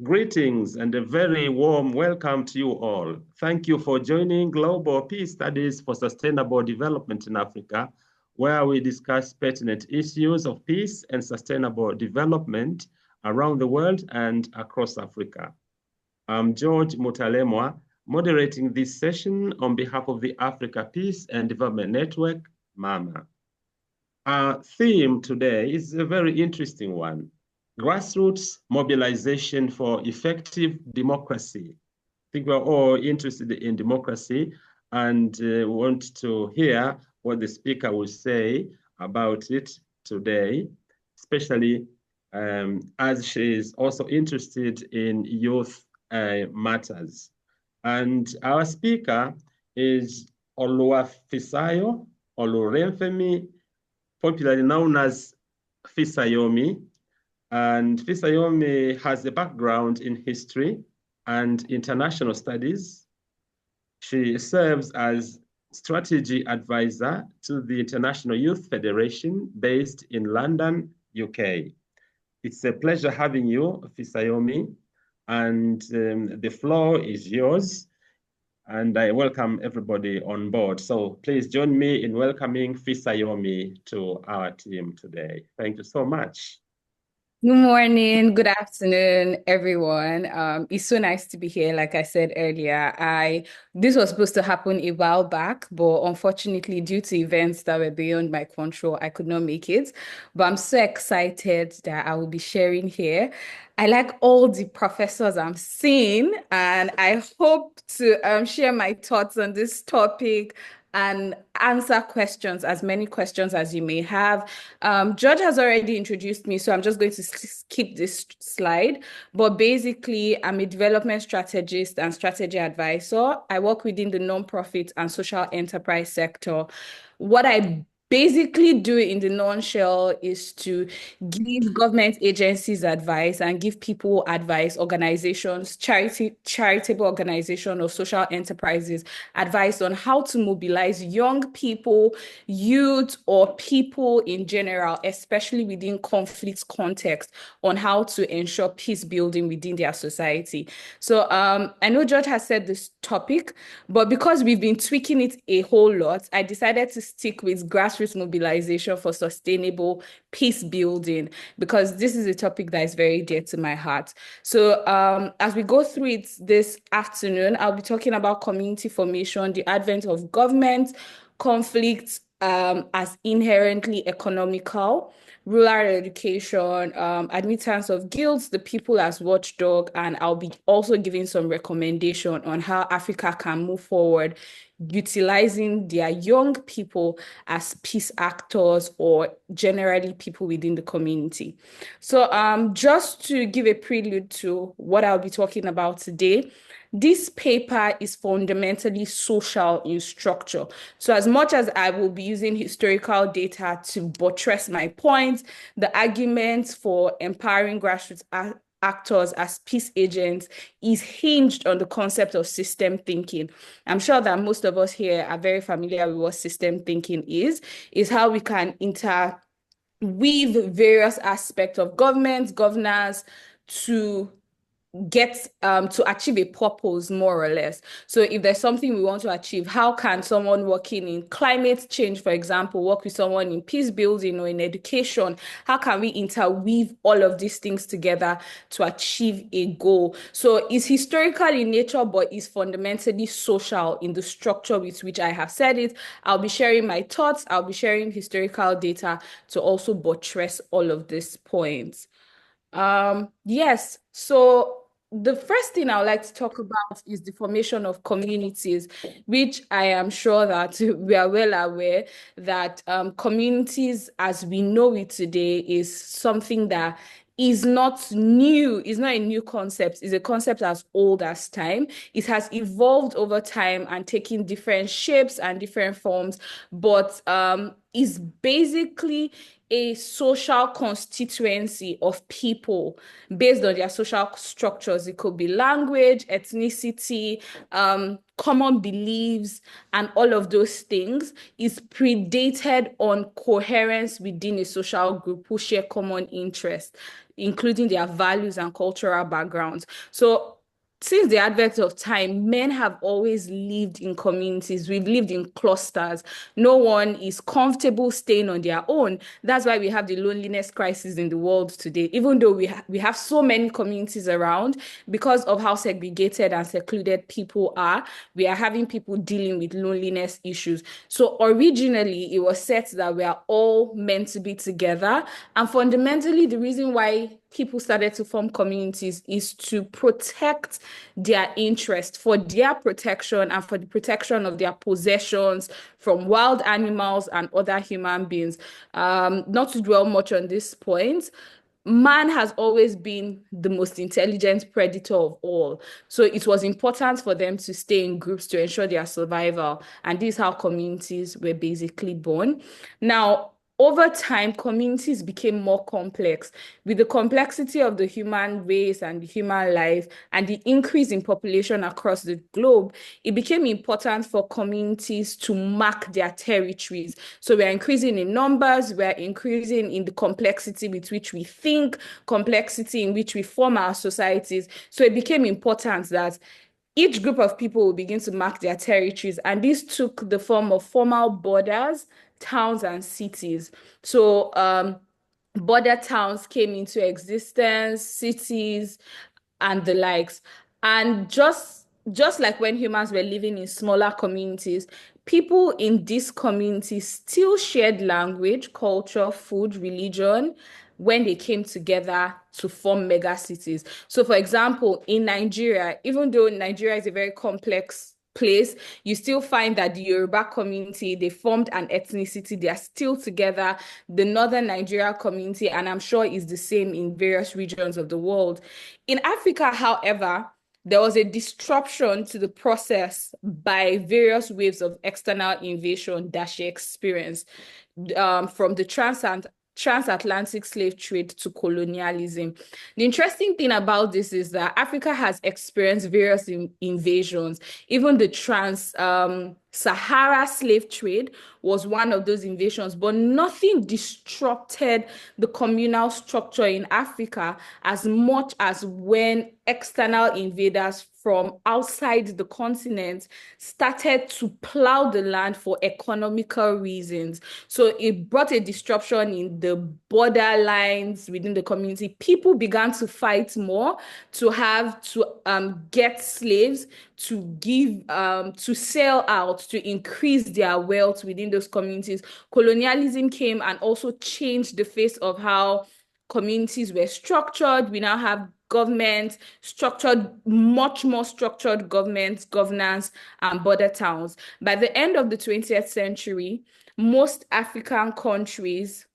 Greetings and a very warm welcome to you all. Thank you for joining Global Peace Studies for Sustainable Development in Africa, where we discuss pertinent issues of peace and sustainable development around the world and across Africa. I'm George Mutalemwa, moderating this session on behalf of the Africa Peace and Development Network, MAMA. Our theme today is a very interesting one. Grassroots mobilization for effective democracy. I think we're all interested in democracy and want to hear what the speaker will say about it today, especially as she is also interested in youth matters. And our speaker is Oluwafisayo, Olurenfemi, popularly known as Fisayomi. And Fisayomi has a background in history and international studies. She serves as strategy advisor to the International Youth Federation based in London, UK. It's a pleasure having you, Fisayomi, and the floor is yours. And I welcome everybody on board. So please join me in welcoming Fisayomi to our team today. Thank you so much. Good morning, good afternoon, everyone. It's so nice to be here. Like I said earlier, this was supposed to happen a while back, but unfortunately, due to events that were beyond my control, I could not make it. But I'm so excited that I will be sharing here. I like all the professors I'm seeing, and I hope to share my thoughts on this topic and answer questions, as many questions as you may have. George has already introduced me, so I'm just going to skip this slide. But basically, I'm a development strategist and strategy advisor. I work within the nonprofit and social enterprise sector. What I basically do in the nutshell is to give government agencies advice and give people advice, organizations, charitable organizations or social enterprises advice on how to mobilize young people, youth, or people in general, especially within conflict context, on how to ensure peace building within their society. So I know George has said this topic, but because we've been tweaking it a whole lot, I decided to stick with grassroots mobilization for sustainable peace building, because this is a topic that is very dear to my heart. So as we go through it this afternoon, I'll be talking about community formation, the advent of government, conflicts as inherently economical, rural education, admittance of guilds, the people as watchdog, and I'll be also giving some recommendation on how Africa can move forward utilizing their young people as peace actors or generally people within the community. So just to give a prelude to what I'll be talking about today, this paper is fundamentally social in structure. So as much as I will be using historical data to buttress my points, the arguments for empowering grassroots actors as peace agents is hinged on the concept of system thinking. I'm sure that most of us here are very familiar with what system thinking is how we can interweave various aspects of government, governance to get to achieve a purpose, more or less. So if there's something we want to achieve, how can someone working in climate change, for example, work with someone in peace building or in education? How can we interweave all of these things together to achieve a goal? So it's historical in nature, but it's fundamentally social in the structure with which I have said it. I'll be sharing my thoughts. I'll be sharing historical data to also buttress all of these points. Yes, so the first thing I would like to talk about is the formation of communities, which I am sure that we are well aware that communities as we know it today is something that is not new, is not a new concept, it's a concept as old as time. It has evolved over time and taken different shapes and different forms, but is basically a social constituency of people based on their social structures. It could be language, ethnicity, common beliefs, and all of those things is predated on coherence within a social group who share common interests, including their values and cultural backgrounds. So since the advent of time, men have always lived in communities. We've lived in clusters. No one is comfortable staying on their own. That's why we have the loneliness crisis in the world today. Even though we have so many communities around, because of how segregated and secluded people are, we are having people dealing with loneliness issues. So originally, it was said that we are all meant to be together. And fundamentally, the reason why people started to form communities is to protect their interest, for their protection and for the protection of their possessions from wild animals and other human beings. Not to dwell much on this point, man has always been the most intelligent predator of all. So it was important for them to stay in groups to ensure their survival. And this is how communities were basically born. Now, over time, communities became more complex. With the complexity of the human race and the human life and the increase in population across the globe, it became important for communities to mark their territories. So we're increasing in numbers, we're increasing in the complexity with which we think, complexity in which we form our societies. So it became important that each group of people will begin to mark their territories, and this took the form of formal borders, towns, and cities. So border towns came into existence, cities, and the likes. And just like when humans were living in smaller communities, people in these communities still shared language, culture, food, religion when they came together to form mega cities. So, for example, in Nigeria, even though Nigeria is a very complex place, you still find that the Yoruba community, they formed an ethnicity, they are still together. The Northern Nigeria community, and I'm sure is the same in various regions of the world. In Africa, however, there was a disruption to the process by various waves of external invasion that she experienced, from the transatlantic slave trade to colonialism. The interesting thing about this is that Africa has experienced various invasions. Even the Sahara slave trade was one of those invasions, but nothing disrupted the communal structure in Africa as much as when external invaders from outside the continent started to plow the land for economical reasons. So it brought a disruption in the border lines within the community. People began to fight more to have to get slaves to give to sell out to increase their wealth within those communities. Colonialism came and also changed the face of how communities were structured. We now have government structured, much more structured government governance and border towns. By the end of the 20th century, most African countries,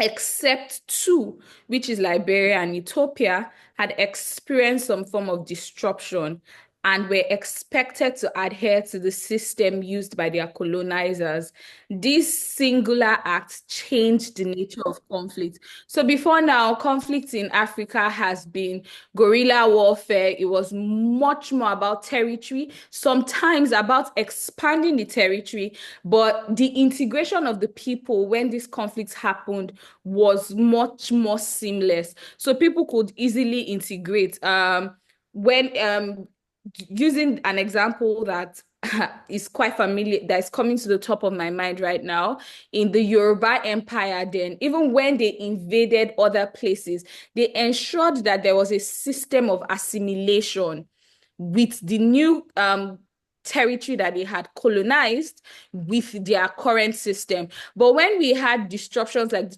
except two, which is Liberia and Ethiopia, had experienced some form of disruption and were expected to adhere to the system used by their colonizers. This singular act changed the nature of conflict. So before now, conflict in Africa has been guerrilla warfare. It was much more about territory, sometimes about expanding the territory, but the integration of the people when these conflicts happened was much more seamless. So people could easily integrate. When using an example that is quite familiar, that is coming to the top of my mind right now, in the Yoruba Empire, then, even when they invaded other places, they ensured that there was a system of assimilation with the new territory that they had colonized with their current system. But when we had disruptions like the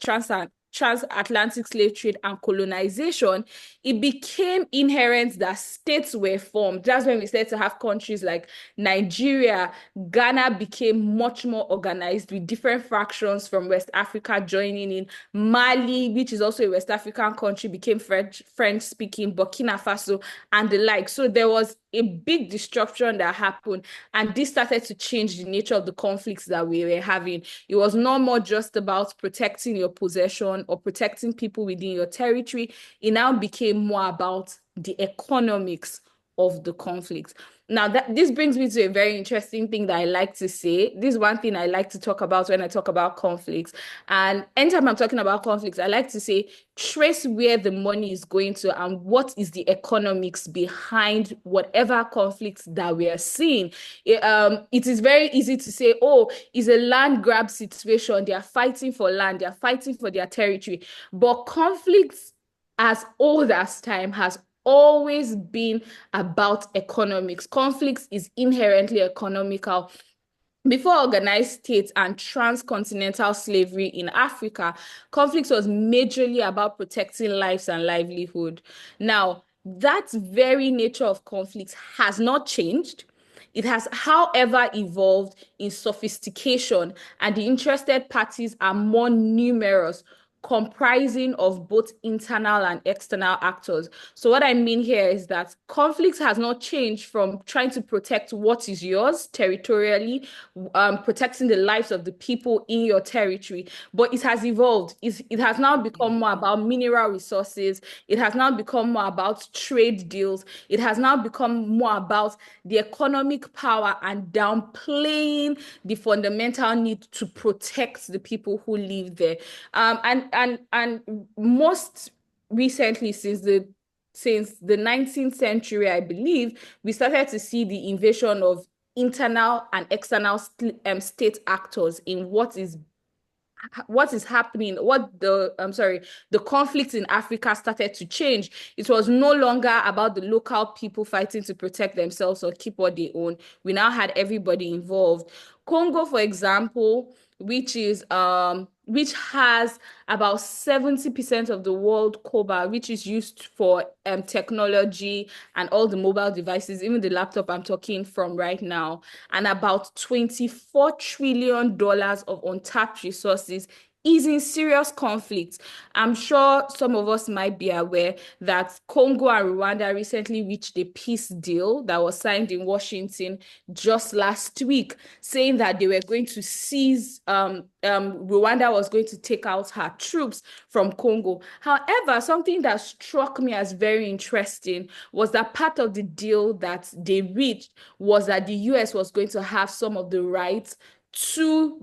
transatlantic slave trade and colonization, it became inherent that states were formed. That's when we started to have countries like Nigeria. Ghana became much more organized with different fractions from West Africa joining in. Mali, which is also a West African country, became French speaking, Burkina Faso, and the like. So there was a big destruction that happened, and this started to change the nature of the conflicts that we were having. It was no more just about protecting your possession or protecting people within your territory. It now became more about the economics of the conflict. Now, this brings me to a very interesting thing that I like to say. This is one thing I like to talk about when I talk about conflicts. And anytime I'm talking about conflicts, I like to say, trace where the money is going to and what is the economics behind whatever conflicts that we are seeing. It is very easy to say, oh, it's a land grab situation. They are fighting for land. They are fighting for their territory. But conflicts as old as time has always been about economics. Conflicts is inherently economical. Before organized states and transcontinental slavery in Africa, conflicts was majorly about protecting lives and livelihood. Now, that very nature of conflicts has not changed. It has, however, evolved in sophistication, and the interested parties are more numerous, comprising of both internal and external actors. So what I mean here is that conflicts has not changed from trying to protect what is yours territorially, protecting the lives of the people in your territory, but it has evolved. It has now become more about mineral resources. It has now become more about trade deals. It has now become more about the economic power and downplaying the fundamental need to protect the people who live there. And most recently, since the 19th century, I believe, we started to see the invasion of internal and external state actors in what is happening, the conflicts in Africa started to change. It was no longer about the local people fighting to protect themselves or keep what they own. We now had everybody involved. Congo, for example, which has about 70% of the world cobalt, which is used for technology and all the mobile devices, even the laptop I'm talking from right now, and about $24 trillion of untapped resources, is in serious conflict. I'm sure some of us might be aware that Congo and Rwanda recently reached a peace deal that was signed in Washington just last week, saying that they were going to cease, Rwanda was going to take out her troops from Congo. However, something that struck me as very interesting was that part of the deal that they reached was that the US was going to have some of the rights to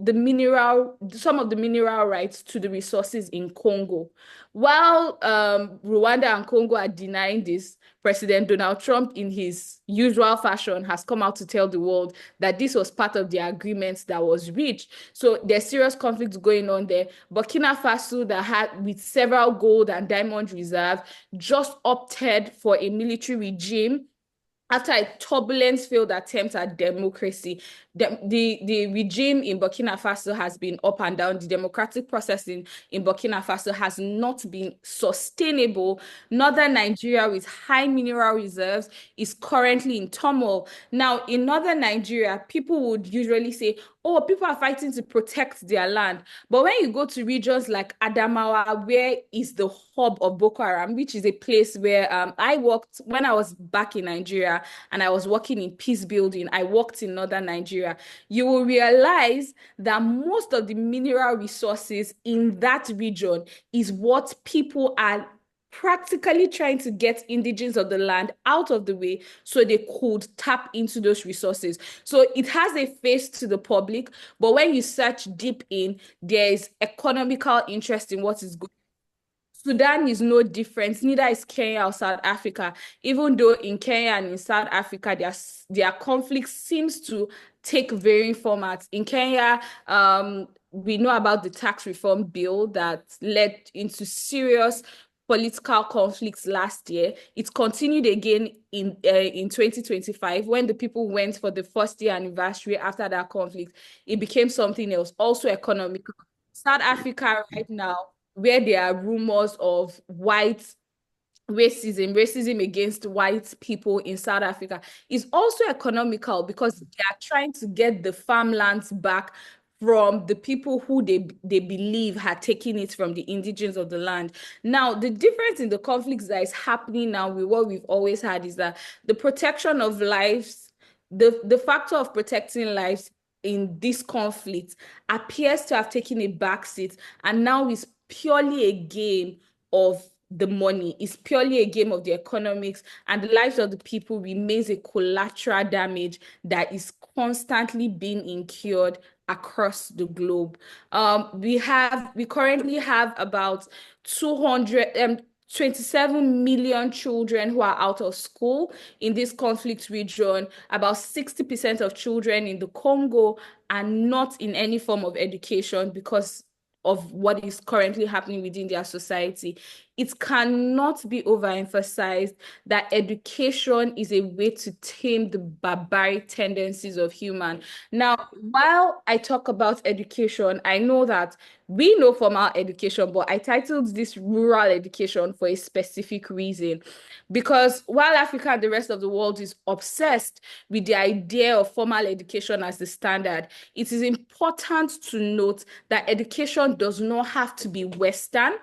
some of the mineral rights to the resources in Congo. While Rwanda and Congo are denying this, President Donald Trump, in his usual fashion, has come out to tell the world that this was part of the agreement that was reached. So there's serious conflicts going on there. Burkina Faso, that had with several gold and diamond reserves, just opted for a military regime after a turbulent failed attempt at democracy. The regime in Burkina Faso has been up and down. The democratic process in Burkina Faso has not been sustainable. Northern Nigeria, with high mineral reserves, is currently in turmoil. Now, in northern Nigeria, people would usually say, oh, people are fighting to protect their land. But when you go to regions like Adamawa, where is the hub of Boko Haram, which is a place where I worked when I was back in Nigeria and I was working in peace building, I worked in northern Nigeria, you will realize that most of the mineral resources in that region is what people are practically trying to get indigenous of the land out of the way so they could tap into those resources. So it has a face to the public, but when you search deep in, there is economical interest in what is going. Sudan is no different, neither is Kenya or South Africa, even though in Kenya and in South Africa, their conflict seems to take varying formats. In Kenya, we know about the tax reform bill that led into serious political conflicts last year. It continued again in 2025 when the people went for the first year anniversary after that conflict. It became something else, also economical. South Africa right now where there are rumors of white racism against white people in South Africa, is also economical because they are trying to get the farmlands back from the people who they believe had taken it from the indigenes of the land. Now, the difference in the conflicts that is happening now with what we've always had is that the protection of lives, the factor of protecting lives in this conflict appears to have taken a backseat and now is purely a game of the money. Is purely a game of the economics, and the lives of the people remains a collateral damage that is constantly being incurred across the globe. We currently have about 27 million children who are out of school in this conflict region. About 60% of children in the Congo are not in any form of education because of what is currently happening within their society. It cannot be overemphasized that education is a way to tame the barbaric tendencies of human. Now, while I talk about education, I know that we know formal education, but I titled this rural education for a specific reason. Because while Africa and the rest of the world is obsessed with the idea of formal education as the standard, it is important to note that education does not have to be Western.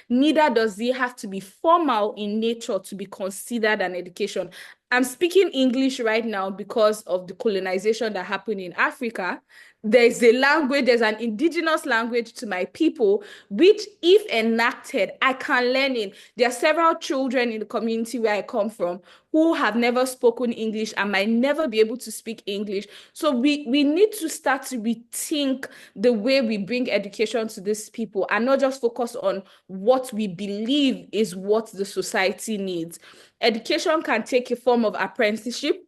Neither does it have to be formal in nature to be considered an education. I'm speaking English right now because of the colonization that happened in Africa. There's a language, there's an indigenous language to my people, which, if enacted, I can learn in. There are several children in the community where I come from who have never spoken English and might never be able to speak English. So we need to start to rethink the way we bring education to these people and not just focus on what we believe is what the society needs. Education can take a form of apprenticeship,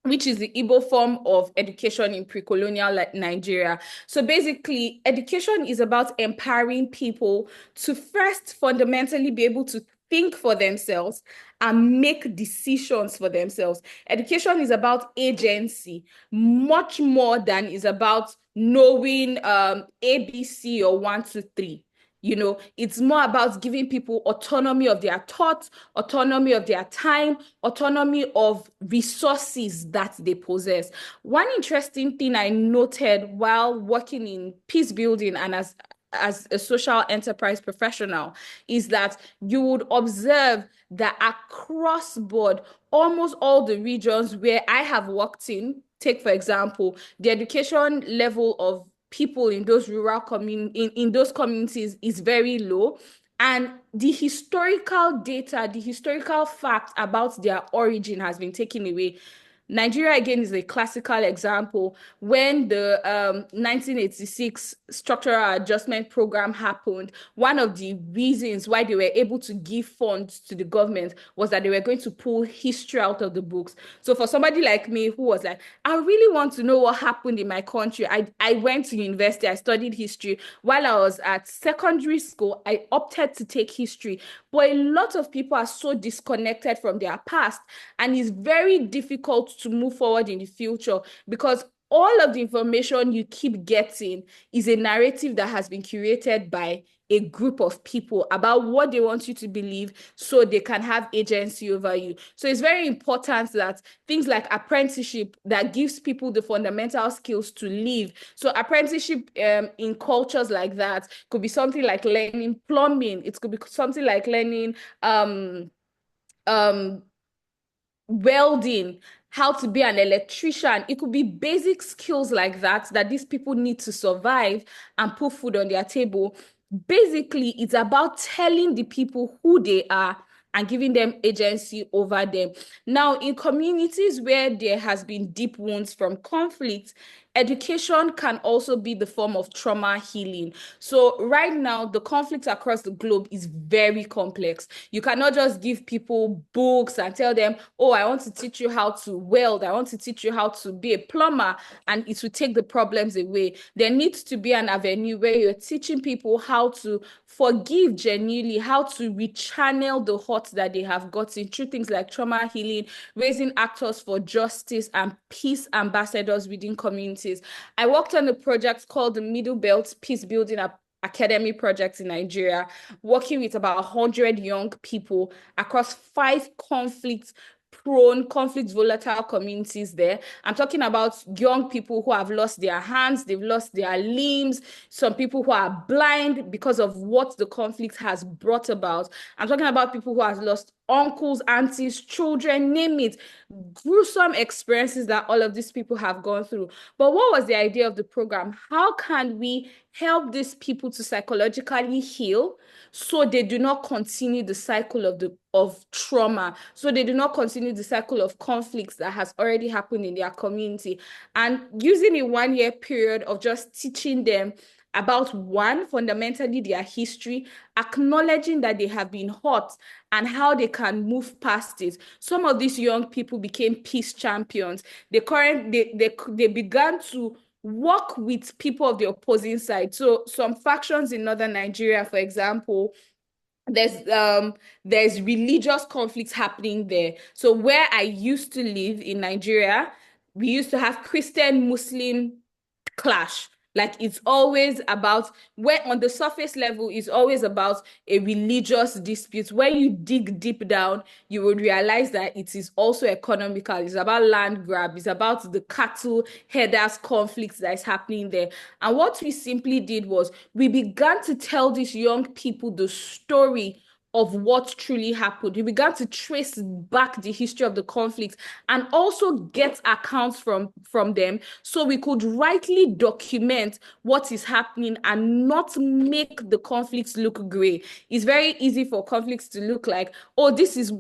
which is the Igbo form of education in pre-colonial Nigeria. So basically, education is about empowering people to first fundamentally be able to think for themselves and make decisions for themselves. Education is about agency, much more than is about knowing ABC or 1, 2, 3. You know, it's more about giving people autonomy of their thoughts, autonomy of their time, autonomy of resources that they possess. One interesting thing I noted while working in peace building and as a social enterprise professional is that you would observe that across board, almost all the regions where I have worked in, take for example, the education level of people in those in those communities is very low, and the historical data, the historical fact about their origin has been taken away. Nigeria, again, is a classical example. When the 1986 structural adjustment program happened, one of the reasons why they were able to give funds to the government was that they were going to pull history out of the books. So for somebody like me who was like, I really want to know what happened in my country, I went to university, I studied history. While I was at secondary school, I opted to take history. But a lot of people are so disconnected from their past, and it's very difficult to move forward in the future because all of the information you keep getting is a narrative that has been curated by a group of people about what they want you to believe so they can have agency over you. So it's very important that things like apprenticeship that gives people the fundamental skills to live. So apprenticeship in cultures like that could be something like learning plumbing. It could be something like learning welding, how to be an electrician. It could be basic skills like that that these people need to survive and put food on their table. Basically, it's about telling the people who they are and giving them agency over them. Now, in communities where there has been deep wounds from conflict, education can also be the form of trauma healing. So right now, the conflict across the globe is very complex. You cannot just give people books and tell them, oh, I want to teach you how to weld, I want to teach you how to be a plumber, and it will take the problems away. There needs to be an avenue where you're teaching people how to forgive genuinely, how to rechannel the hurt that they have gotten through things like trauma healing, raising actors for justice and peace ambassadors within communities. I worked on a project called the Middle Belt Peace Building academy project in Nigeria, working with about 100 young people across 5 conflict-prone, conflict-volatile communities there. I'm talking about young people who have lost their hands, they've lost their limbs, some people who are blind because of what the conflict has brought about. I'm talking about people who have lost uncles, aunties, children, name it. Gruesome experiences that all of these people have gone through. But what was the idea of the program? How can we help these people to psychologically heal so they do not continue the cycle of trauma, so they do not continue the cycle of conflicts that has already happened in their community? And using a 1-year period of just teaching them about, one, fundamentally their history, acknowledging that they have been hurt and how they can move past it. Some of these young people became peace champions. They began to work with people of the opposing side. So some factions in northern Nigeria, for example, there's religious conflicts happening there. So where I used to live in Nigeria, we used to have Christian Muslim clash. Like, it's always about, where on the surface level, it's always about a religious dispute. When you dig deep down, you would realize that it is also economical. It's about land grab. It's about the cattle headers conflicts that is happening there. And what we simply did was we began to tell these young people the story of what truly happened. We began to trace back the history of the conflict and also get accounts from them, so we could rightly document what is happening and not make the conflicts look gray. It's very easy for conflicts to look like, oh, this is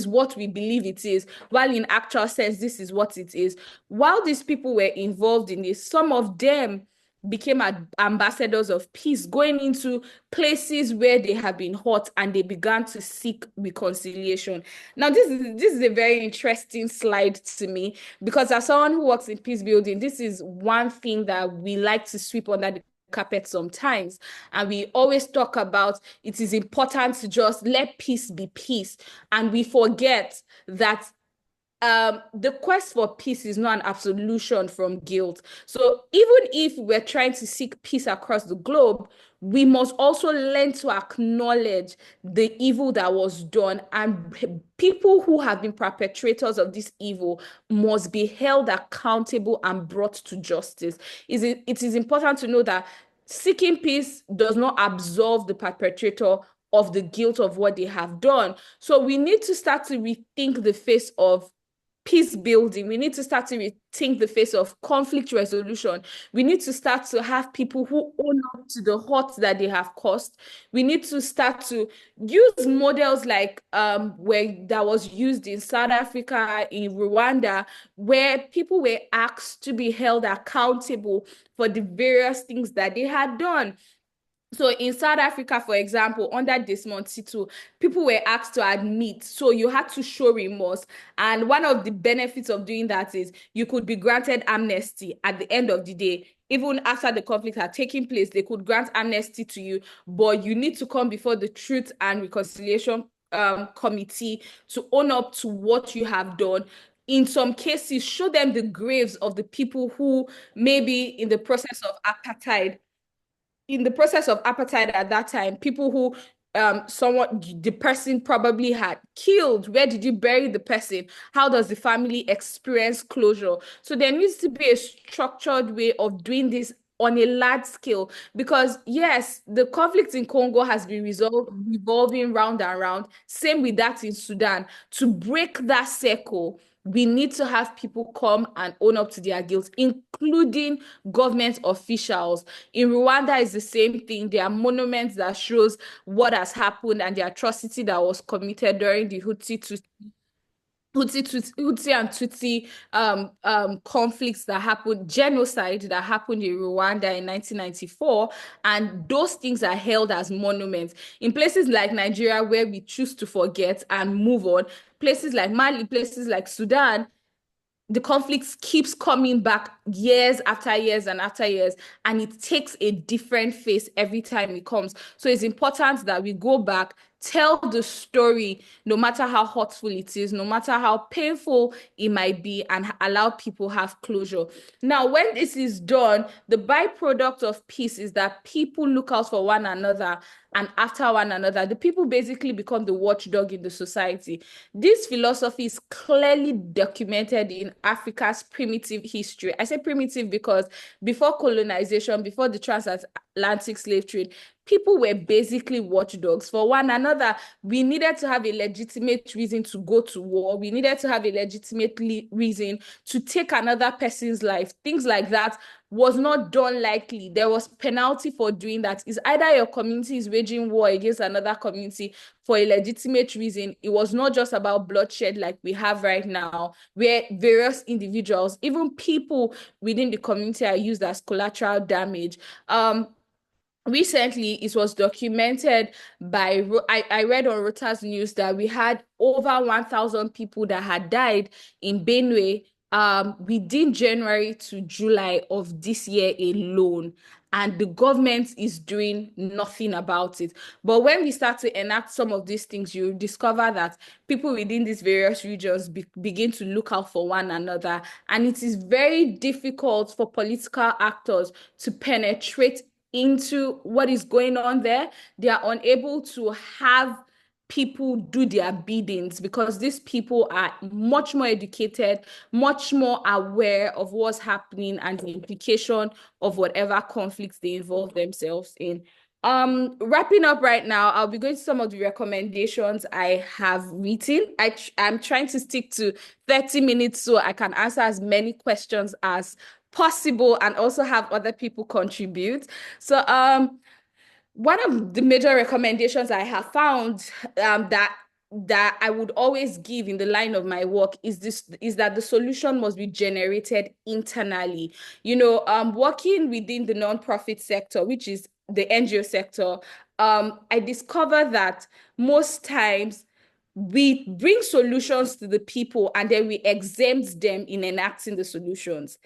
what we believe it is, while in actual sense, this is what it is. While these people were involved in this, some of them became ambassadors of peace, going into places where they have been hurt, and they began to seek reconciliation. Now, this is a very interesting slide to me, because as someone who works in peace building, this is one thing that we like to sweep under the carpet sometimes. And we always talk about it is important to just let peace be peace. And we forget that the quest for peace is not an absolution from guilt. So even if we're trying to seek peace across the globe, we must also learn to acknowledge the evil that was done, and people who have been perpetrators of this evil must be held accountable and brought to justice. It is important to know that seeking peace does not absolve the perpetrator of the guilt of what they have done. So we need to start to rethink the face of peace building. We need to start to rethink the face of conflict resolution. We need to start to have people who own up to the hurt that they have caused. We need to start to use models like where that was used in South Africa, in Rwanda, where people were asked to be held accountable for the various things that they had done. So in South Africa, for example, under Desmond Tutu, people were asked to admit. So you had to show remorse. And one of the benefits of doing that is you could be granted amnesty at the end of the day. Even after the conflict had taken place, they could grant amnesty to you, but you need to come before the Truth and Reconciliation Committee to own up to what you have done. In some cases, show them the graves of the people who maybe in the process of apartheid at that time, people who the person probably had killed. Where did you bury the person? How does the family experience closure? So there needs to be a structured way of doing this on a large scale, because yes, the conflict in Congo has been revolving round and round. Same with that in Sudan. To break that circle, we need to have people come and own up to their guilt, including government officials. In Rwanda, it's the same thing. There are monuments that shows what has happened and the atrocity that was committed during the Hutsi and Tutsi conflicts that happened, genocide that happened in Rwanda in 1994, and those things are held as monuments. In places like Nigeria, where we choose to forget and move on, places like Mali, places like Sudan, the conflicts keeps coming back years after years and after years, and it takes a different face every time it comes. So it's important that we go back, tell the story, no matter how hurtful it is, no matter how painful it might be, and allow people have closure. Now, when this is done, the byproduct of peace is that people look out for one another and after one another. The people basically become the watchdog in the society. This philosophy is clearly documented in Africa's primitive history. I say primitive because before colonization, before the transatlantic slave trade, people were basically watchdogs for one another. We needed to have a legitimate reason to go to war. We needed to have a legitimate reason to take another person's life. Things like that was not done lightly. There was penalty for doing that. It's either your community is waging war against another community for a legitimate reason. It was not just about bloodshed like we have right now, where various individuals, even people within the community, are used as collateral damage. Recently, it was documented by, I read on Reuters News that we had over 1,000 people that had died in Benue within January to July of this year alone. And the government is doing nothing about it. But when we start to enact some of these things, you discover that people within these various regions begin to look out for one another. And it is very difficult for political actors to penetrate into what is going on there. They are unable to have people do their biddings because these people are much more educated, much more aware of what's happening and the implication of whatever conflicts they involve themselves in. Wrapping up right now, I'll be going to some of the recommendations I have written. I'm trying to stick to 30 minutes so I can answer as many questions as possible and also have other people contribute. So one of the major recommendations I have found that I would always give in the line of my work is that the solution must be generated internally. Working within the nonprofit sector, which is the NGO sector, I discovered that most times we bring solutions to the people and then we exempt them in enacting the solutions.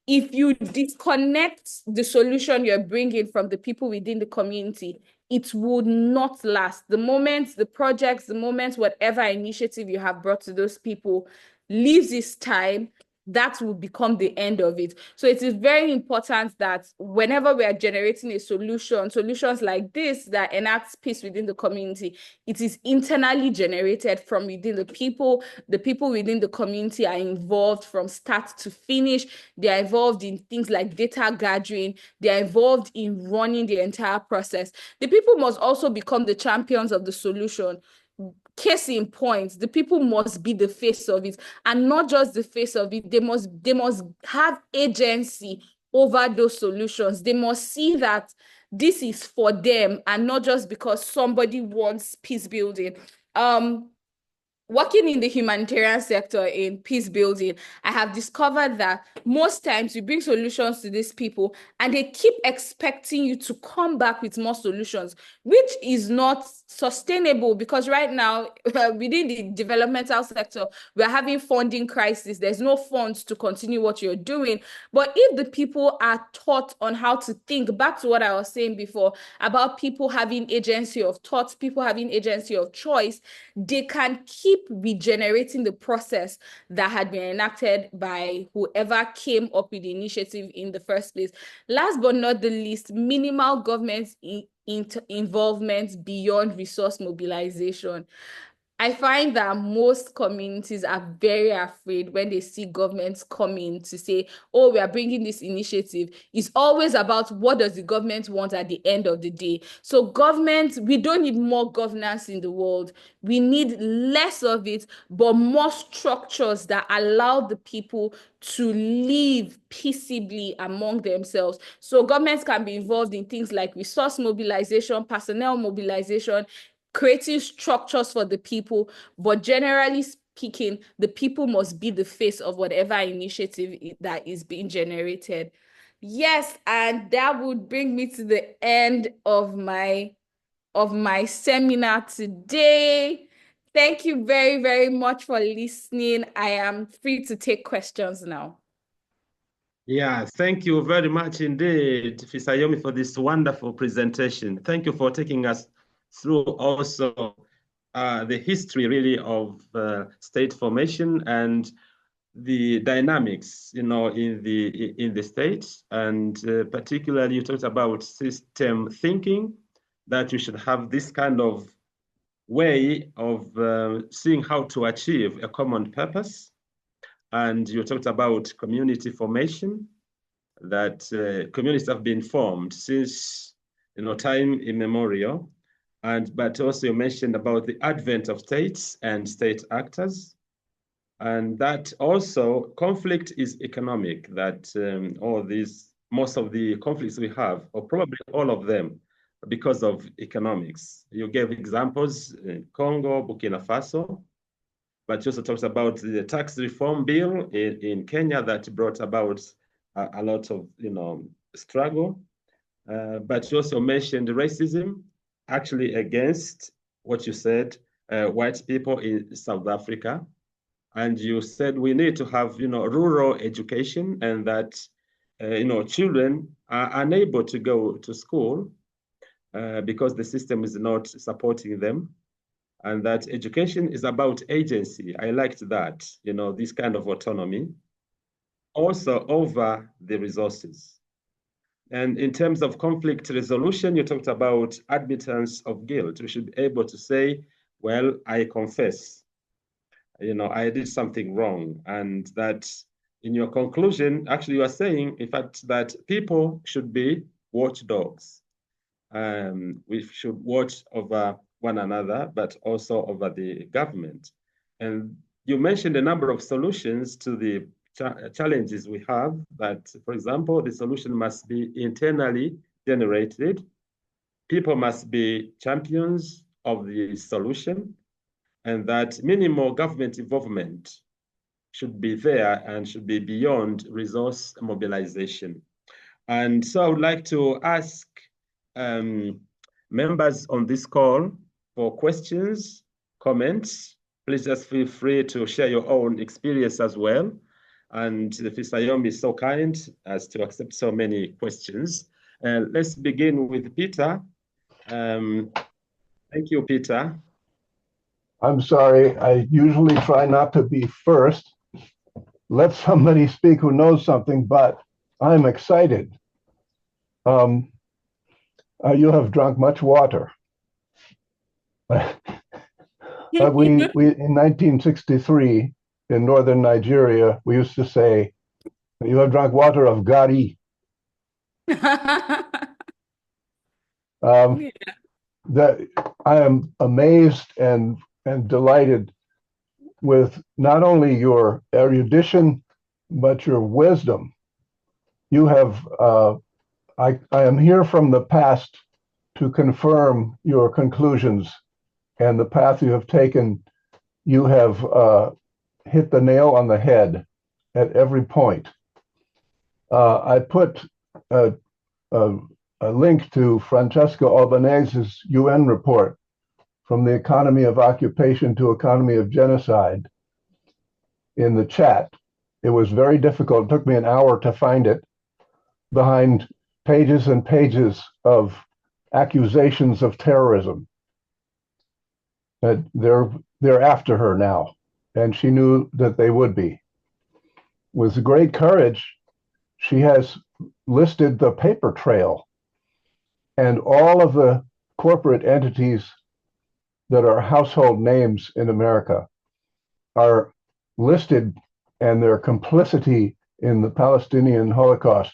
If you disconnect the solution you're bringing from the people within the community, it would not last. The moment the projects, the moment whatever initiative you have brought to those people leaves its time, that will become the end of it. So it is very important that whenever we are generating a solution, solutions like this that enacts peace within the community, it is internally generated from within the people. The people within the community are involved from start to finish. They are involved in things like data gathering. They are involved in running the entire process. The people must also become the champions of the solution. Case in point, the people must be the face of it, and not just the face of it. They must have agency over those solutions. They must see that this is for them and not just because somebody wants peace building. Working in the humanitarian sector in peace building, I have discovered that most times you bring solutions to these people and they keep expecting you to come back with more solutions, which is not sustainable because right now within the developmental sector, we're having funding crisis. There's no funds to continue what you're doing. But if the people are taught on how to think, back to what I was saying before about people having agency of thought, people having agency of choice, they can keep regenerating the process that had been enacted by whoever came up with the initiative in the first place. Last but not the least, minimal government involvement beyond resource mobilization. I find that most communities are very afraid when they see governments come in to say, oh, we are bringing this initiative. It's always about what does the government want at the end of the day. So government, we don't need more governance in the world. We need less of it, but more structures that allow the people to live peaceably among themselves. So governments can be involved in things like resource mobilization, personnel mobilization, creating structures for the people, but generally speaking, the people must be the face of whatever initiative that is being generated. Yes, and that would bring me to the end of my seminar today. Thank you very, very much for listening. I am free to take questions now. Yeah, thank you very much indeed, Fisayomi, for this wonderful presentation. Thank you for taking us through also the history really of state formation and the dynamics, in the state, and particularly you talked about system thinking, that we should have this kind of way of seeing how to achieve a common purpose. And you talked about community formation, that communities have been formed since time immemorial, but also you mentioned about the advent of states and state actors. And that also conflict is economic, that most of the conflicts we have, or probably all of them, because of economics. You gave examples in Congo, Burkina Faso, but you also talked about the tax reform bill in Kenya that brought about a lot of struggle. But you also mentioned racism, actually against what you said, white people in South Africa. And you said we need to have, rural education, and that, children are unable to go to school because the system is not supporting them, and that education is about agency. I liked that, this kind of autonomy, also over the resources. And in terms of conflict resolution, you talked about admittance of guilt. We should be able to say, well, I confess, I did something wrong. And that in your conclusion, actually you are saying, in fact, that people should be watchdogs. We should watch over one another, but also over the government. And you mentioned a number of solutions to the challenges we have, that, for example, the solution must be internally generated. People must be champions of the solution, and that minimal government involvement should be there and should be beyond resource mobilization. And so I would like to ask members on this call for questions, comments. Please just feel free to share your own experience as well. And Fisayomi is so kind as to accept so many questions. Let's begin with Peter. Thank you, Peter. I'm sorry, I usually try not to be first. Let somebody speak who knows something, but I'm excited. You have drunk much water. We in 1963 in northern Nigeria, we used to say, "You have drunk water of gari." That I am amazed and delighted with not only your erudition, but your wisdom. You have, I am here from the past to confirm your conclusions and the path you have taken. You have hit the nail on the head at every point. I put a link to Francesca Albanese's UN report, From the Economy of Occupation to Economy of Genocide, in the chat. It was very difficult. It took me an hour to find it, behind pages and pages of accusations of terrorism. They're after her now, and she knew that they would be. With great courage, she has listed the paper trail, and all of the corporate entities that are household names in America are listed, and their complicity in the Palestinian Holocaust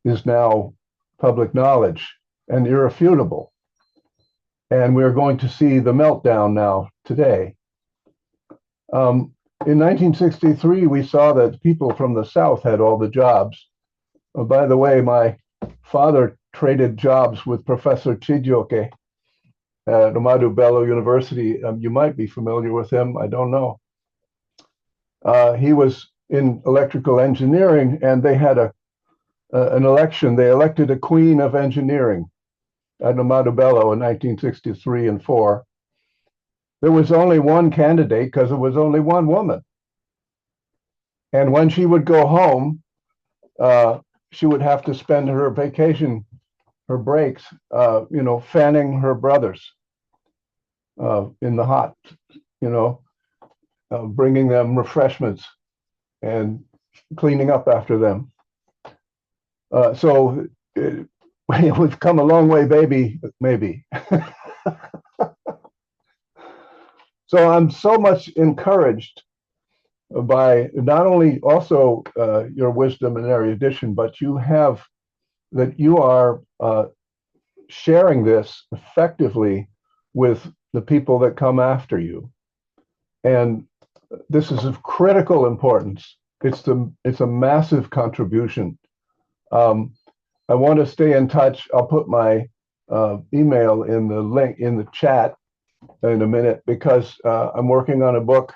is now public knowledge and irrefutable. And we're going to see the meltdown now today. In 1963, we saw that people from the South had all the jobs. By the way, my father traded jobs with Professor Chijioke at Ahmadu Bello University. You might be familiar with him, I don't know. He was in electrical engineering, and they had an election. They elected a queen of engineering at Ahmadu Bello in 1963 and 4. There was only one candidate because there was only one woman. And when she would go home, she would have to spend her vacation, her breaks, fanning her brothers. in the hot, you know, bringing them refreshments and cleaning up after them. So we've come a long way, baby, maybe. So I'm so much encouraged by not only also your wisdom and erudition, but you are sharing this effectively with the people that come after you. And this is of critical importance. It's a massive contribution. I want to stay in touch. I'll put my email in the link in the chat in a minute, because I'm working on a book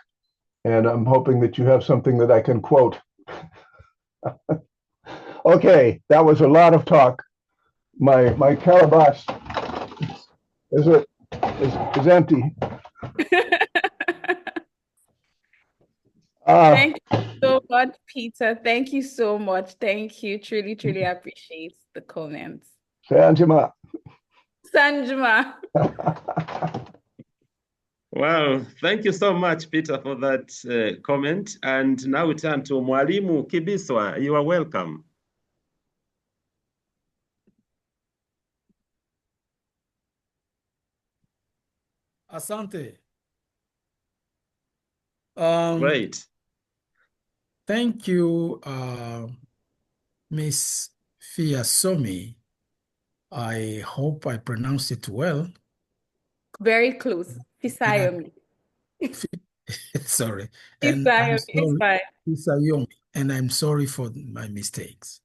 and I'm hoping that you have something that I can quote. Okay, that was a lot of talk. My calabash is empty. Thank you so much, Peter. Thank you so much. Thank you. Truly, truly appreciate the comments. Sanjima. Sanjima. Well, thank you so much, Peter, for that comment. And now we turn to Mwalimu Kibiswa. You are welcome. Asante. Great. Thank you, Miss Fisayomi. I hope I pronounced it well. Very close. Fisayomi. Sorry. And I'm sorry, Fisayomi, and I'm sorry for my mistakes.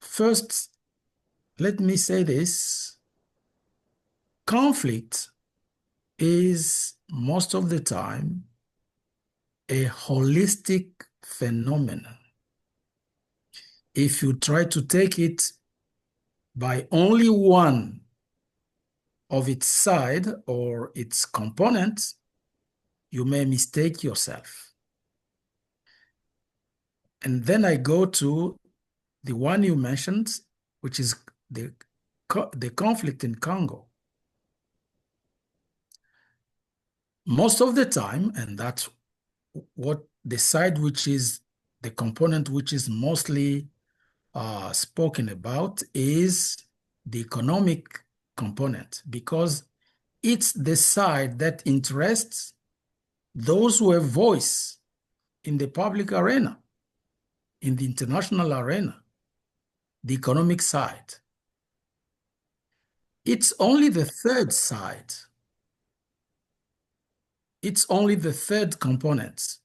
First, let me say this. Conflict is most of the time a holistic phenomenon. If you try to take it by only one of its side or its components, you may mistake yourself. And then I go to the one you mentioned, which is the conflict in Congo. Most of the time, and that's what the side which is the component which is mostly spoken about, is the economic component, because it's the side that interests those who have voice in the public arena, in the international arena, the economic side. It's only the third side. It's only the third component.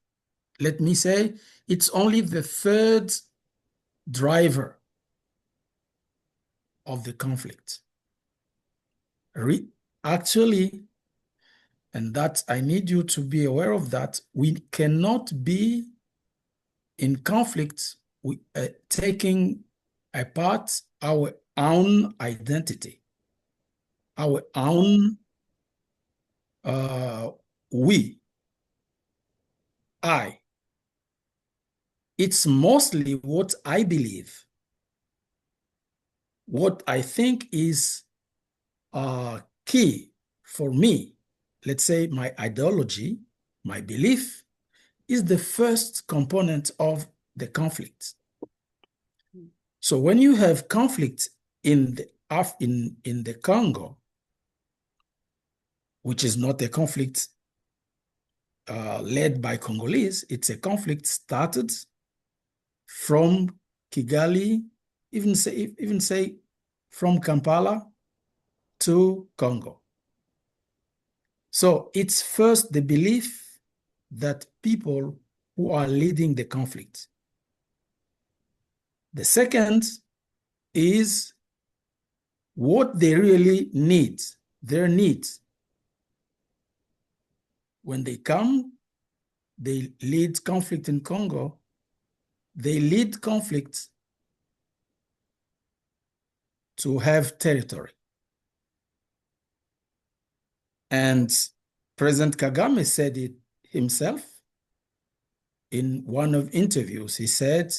Let me say, it's only the third driver of the conflict. Actually, and that I need you to be aware of that, we cannot be in conflict taking apart our own identity, our own I. It's mostly what I believe, what I think is key for me. Let's say my ideology, my belief, is the first component of the conflict. So when you have conflict in the Congo, which is not a conflict led by Congolese, it's a conflict started from Kigali, even say from Kampala to Congo. So it's first the belief that people who are leading the conflict. The second is what they really need, their needs. When they come, they lead conflict in Congo, they lead conflict to have territory. And President Kagame said it himself in one of interviews. He said,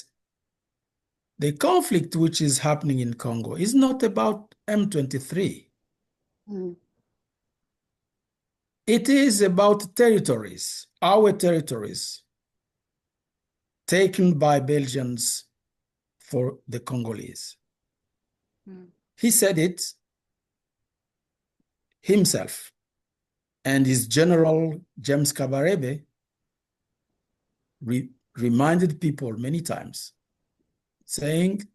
the conflict which is happening in Congo is not about M23. It is about territories, our territories, taken by Belgians for the Congolese. He said it himself, and his general, James Kabarebe, reminded people many times, saying,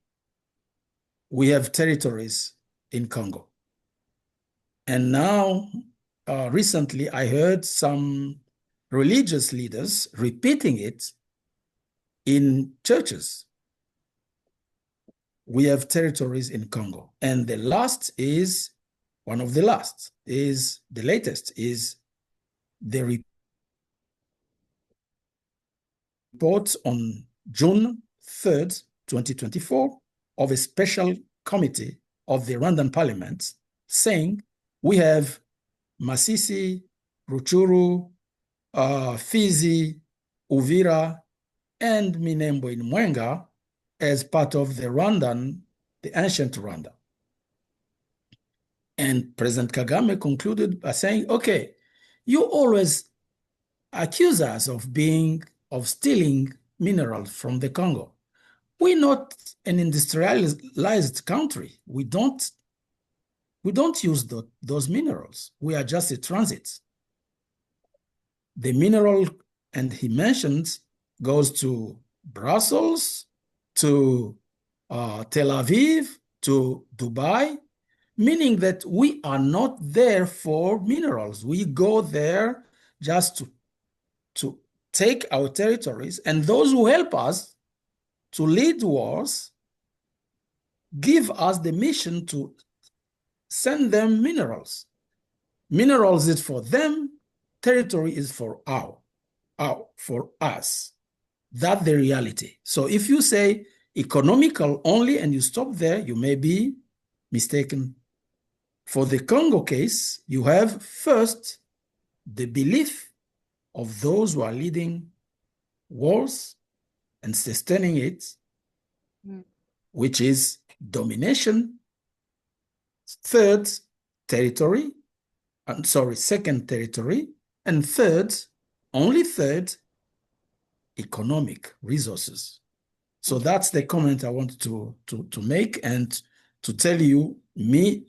we have territories in Congo. And now, recently, I heard some religious leaders repeating it in churches. We have territories in Congo. And the last is, one of the last, is the latest, is the report on June 3rd, 2024, of a special committee of the Rwandan parliament saying we have Masisi, Ruchuru, Fizi, Uvira, and Minembwe in Mwenga as part of the Rwandan, the ancient Rwanda. And President Kagame concluded by saying, okay, you always accuse us of stealing minerals from the Congo. We're not an industrialized country. We don't use those minerals. We are just a transit. The mineral, and he mentions, goes to Brussels, to Tel Aviv, to Dubai, meaning that we are not there for minerals. We go there just to take our territories, and those who help us to lead wars give us the mission to send them minerals. Minerals is for them, territory is for for us. That's the reality. So if you say economical only and you stop there, you may be mistaken. For the Congo case, you have first the belief of those who are leading wars and sustaining it, which is domination. Third, territory. Second, territory. And third, only third, economic resources. So that's the comment I want to make, and to tell you,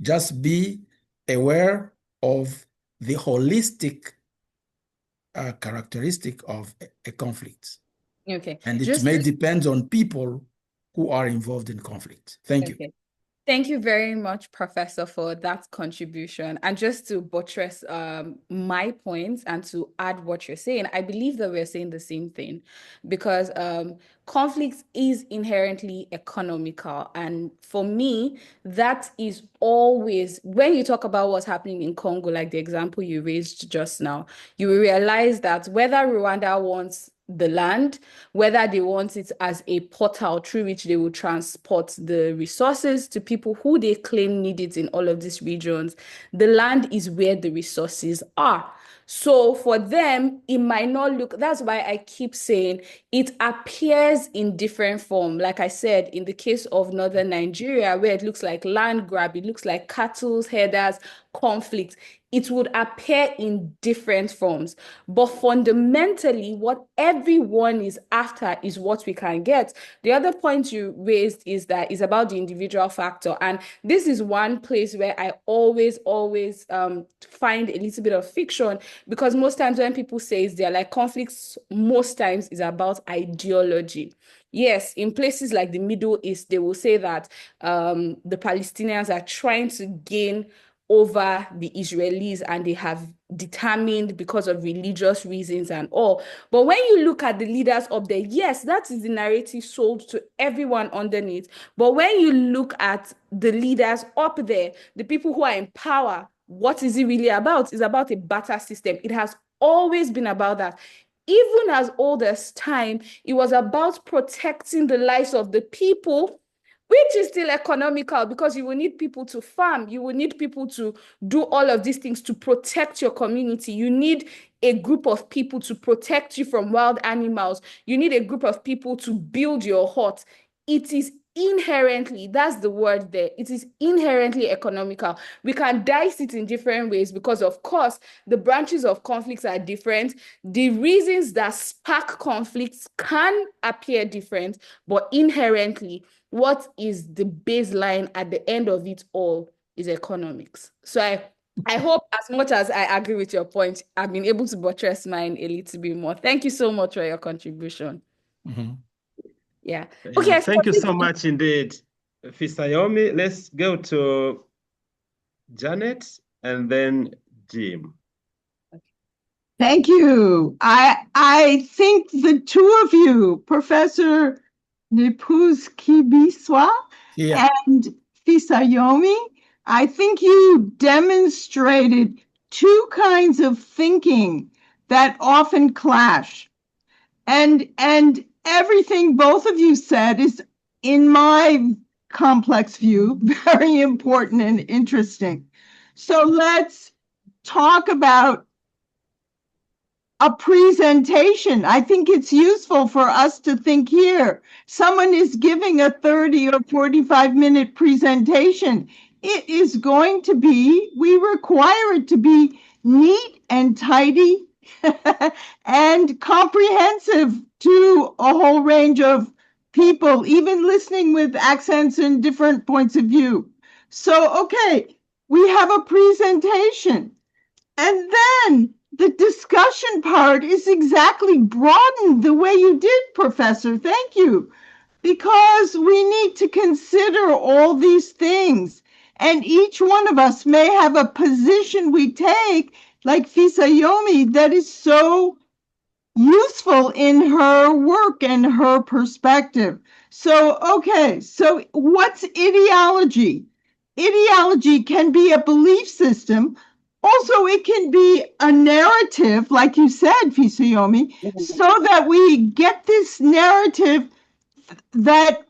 just be aware of the holistic characteristic of a conflict. Okay. And it may depend on people who are involved in conflict. Thank you. Thank you very much, Professor, for that contribution. And just to buttress my points and to add what you're saying, I believe that we're saying the same thing, because conflict is inherently economical. And for me, that is always, when you talk about what's happening in Congo, like the example you raised just now, you will realize that whether Rwanda wants the land, whether they want it as a portal through which they will transport the resources to people who they claim need it in all of these regions, the land is where the resources are. So for them, it might not look, that's why I keep saying it appears in different form. Like I said, in the case of northern Nigeria, where it looks like land grab, it looks like cattle headers, conflict, it would appear in different forms. But fundamentally, what everyone is after is what we can get. The other point you raised is that is about the individual factor. And this is one place where I always find a little bit of fiction, because most times when people say they're like conflicts, most times is about ideology. Yes, in places like the Middle East, they will say that the Palestinians are trying to gain over the Israelis, and they have determined because of religious reasons and all. But when you look at the leaders up there, yes, that is the narrative sold to everyone underneath. But when you look at the leaders up there, the people who are in power, what is it really about? It's about a barter system. It has always been about that. Even as old as time, it was about protecting the lives of the people, which is still economical, because you will need people to farm. You will need people to do all of these things to protect your community. You need a group of people to protect you from wild animals. You need a group of people to build your hut. It is inherently, that's the word there, it is inherently economical. We can dice it in different ways because, of course, the branches of conflicts are different. The reasons that spark conflicts can appear different, but inherently, what is the baseline at the end of it all is economics. So I hope, as much as I agree with your point, I've been able to buttress mine a little bit more. Thank you so much for your contribution. Mm-hmm. Yeah. Okay. Thank you so much indeed, Fisayomi. Let's go to Janet and then Jim. Thank you. I think the two of you, Professor Nepouze-Kibiswa and Fisayomi, I think you demonstrated two kinds of thinking that often clash. And everything both of you said is, in my complex view, very important and interesting. So let's talk about a presentation. I think it's useful for us to think here. Someone is giving a 30 or 45-minute presentation. It is going to be, we require it to be neat and tidy and comprehensive to a whole range of people, even listening with accents and different points of view. So, okay, we have a presentation. And then the discussion part is exactly broadened the way you did, Professor. Thank you. Because we need to consider all these things. And each one of us may have a position we take, like Fisayomi, that is so useful in her work and her perspective. So, okay, so what's ideology? Ideology can be a belief system. Also, it can be a narrative, like you said, Fisayomi, so that we get this narrative that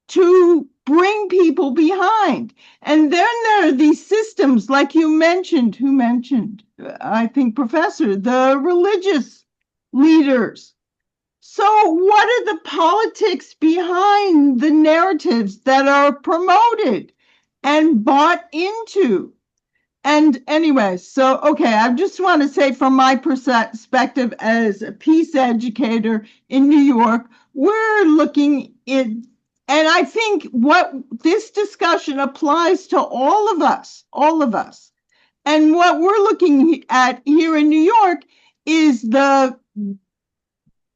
to bring people behind. And then there are these systems, like you mentioned, who mentioned? I think, Professor, the religious leaders. So what are the politics behind the narratives that are promoted and bought into? And anyway, so, okay, I just want to say from my perspective as a peace educator in New York, we're looking in, and I think what this discussion applies to all of us. And what we're looking at here in New York is the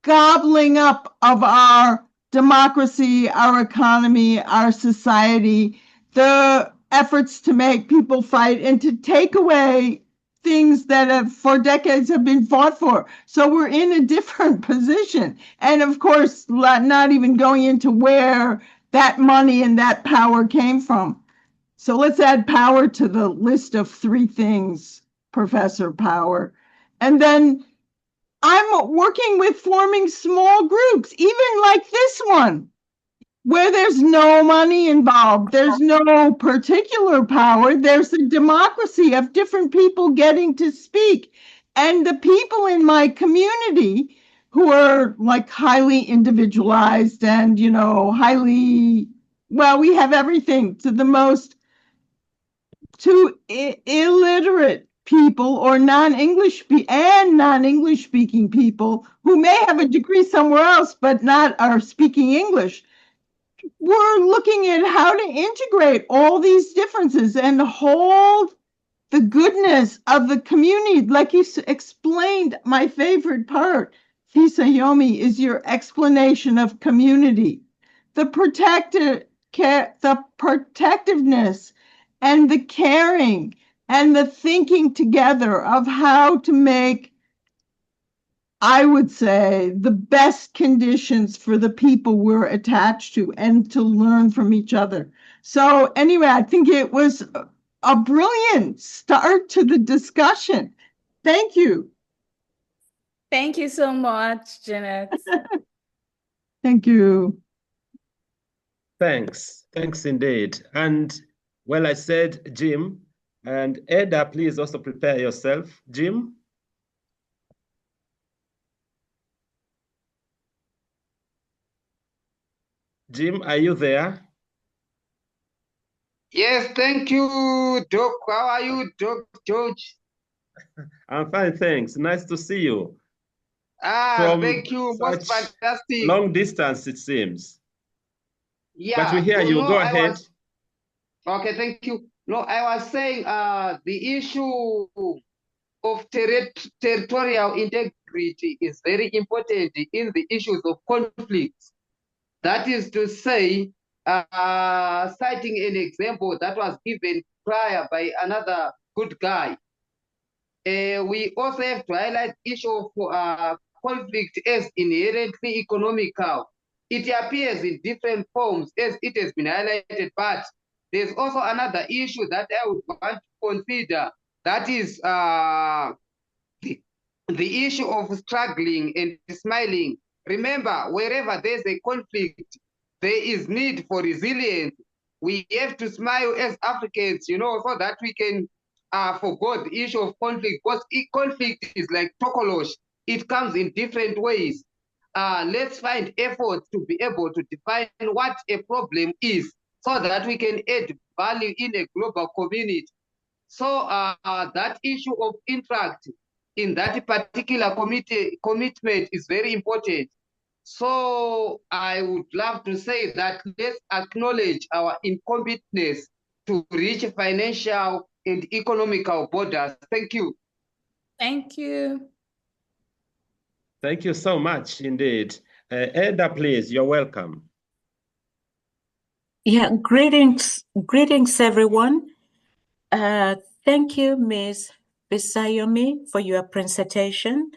gobbling up of our democracy, our economy, our society, the efforts to make people fight and to take away things that have for decades have been fought for. So we're in a different position. And of course, not even going into where that money and that power came from. So let's add power to the list of three things, Professor Power. And then I'm working with forming small groups, even like this one, where there's no money involved. There's no particular power. There's a democracy of different people getting to speak. And the people in my community who are like highly individualized and, highly, well, we have everything to the most, to illiterate people or non-English speaking people who may have a degree somewhere else but not are speaking English. We're looking at how to integrate all these differences and hold the goodness of the community. Like you explained, my favorite part, Fisayomi, is your explanation of community. The protectiveness and the caring and the thinking together of how to make, I would say, the best conditions for the people we're attached to and to learn from each other. So anyway, I think it was a brilliant start to the discussion. Thank you. Thank you so much, Janet. Thank you. Thanks indeed. And well, I said Jim, and Eda, please also prepare yourself. Jim? Jim, are you there? Yes, thank you, Doc. How are you, Doc George? I'm fine, thanks. Nice to see you. From Thank you. Most such fantastic. long distance, it seems. But we Yeah, hear you. no, Go ahead. okay, thank you. No, I was saying the issue of territorial integrity is very important in the issues of conflicts. That is to say, citing an example that was given prior by another good guy, we also have to highlight the issue of conflict as inherently economical. It appears in different forms as it has been highlighted, but there's also another issue that I would want to consider. That is the issue of struggling and smiling. Remember, wherever there's a conflict, there is need for resilience. We have to smile as Africans, so that we can forget the issue of conflict. Because conflict is like tokolosh. It comes in different ways. Let's find efforts to be able to define what a problem is so that we can add value in a global community. So that issue of interact in that particular commitment is very important. So I would love to say that let's acknowledge our incompetence to reach financial and economical borders. Thank you. Thank you. Thank you so much indeed. Eda, please, you're welcome. Yeah, greetings everyone. Thank you, Ms. Fisayomi, for your presentation.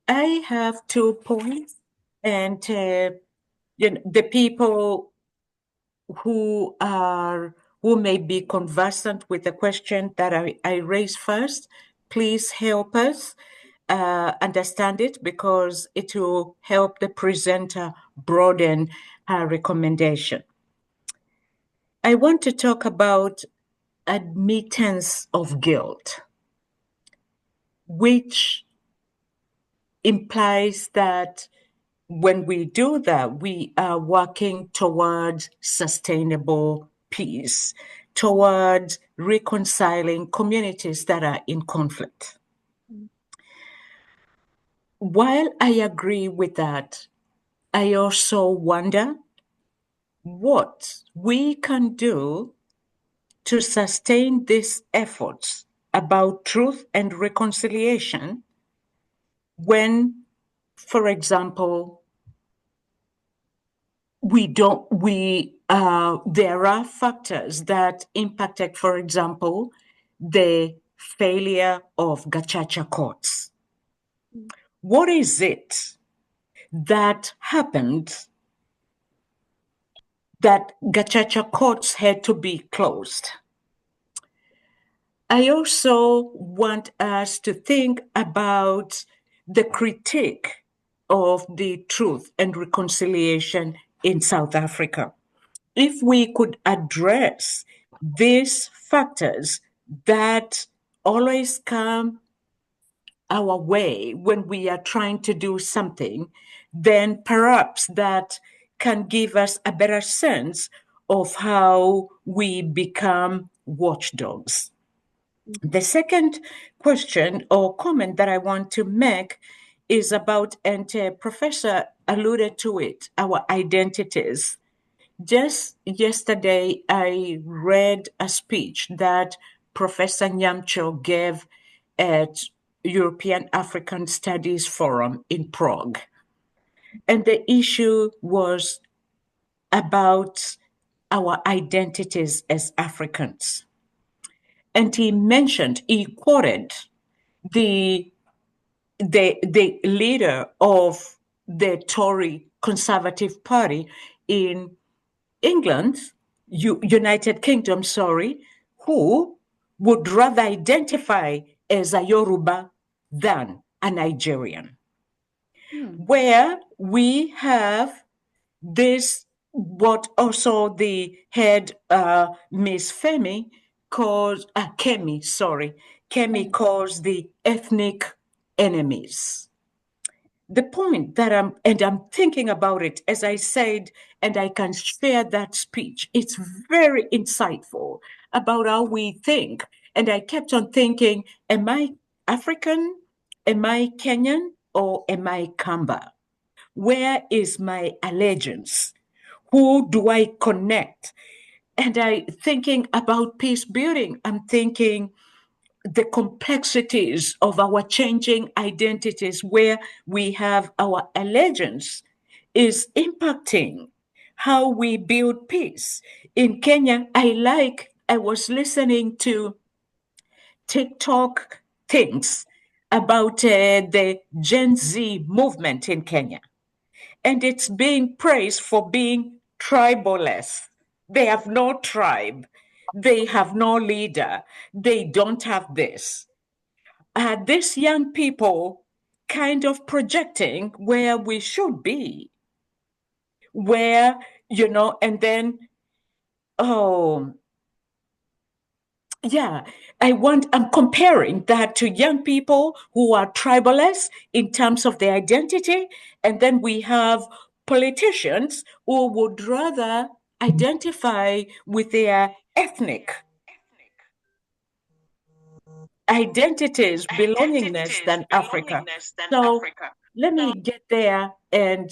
I have 2 points, and the people who may be conversant with the question that I raised first, please help us understand it, because it will help the presenter broaden her recommendation. I want to talk about admittance of guilt, which implies that when we do that, we are working towards sustainable peace, towards reconciling communities that are in conflict. While I agree with that, I also wonder what we can do to sustain these efforts about truth and reconciliation when, for example, there are factors that impacted, for example, the failure of gacaca courts. What is it that happened that gacaca courts had to be closed? I also want us to think about the critique of the truth and reconciliation in South Africa. If we could address these factors that always come our way when we are trying to do something, then perhaps that can give us a better sense of how we become watchdogs. The second question or comment that I want to make is about, and Professor alluded to it, our identities. Just yesterday, I read a speech that Professor Nyamcho gave at European African Studies Forum in Prague. And the issue was about our identities as Africans. And he quoted the leader of the Tory Conservative Party in England, United Kingdom, who would rather identify as a Yoruba than a Nigerian. Where we have this, what also the head, Miss Femi, calls, Kemi calls the ethnic enemies. the point that I'm thinking about it, as I said, and I can share that speech. It's very insightful about how we think. And I kept on thinking, am I African? Am I Kenyan? Or am I Kamba? Where is my allegiance? Who do I connect? And I thinking about peace building. I'm thinking the complexities of our changing identities, where we have our allegiance, is impacting how we build peace. In Kenya, I was listening to TikTok things about the Gen Z movement in Kenya, and it's being praised for being tribalist. They have no tribe, they have no leader, they don't have this. These young people kind of projecting where we should be, where, and then, oh, yeah, I'm comparing that to young people who are tribalists in terms of their identity. And then we have politicians who would rather identify with their ethnic identities, belongingness than Africa. So let me get there and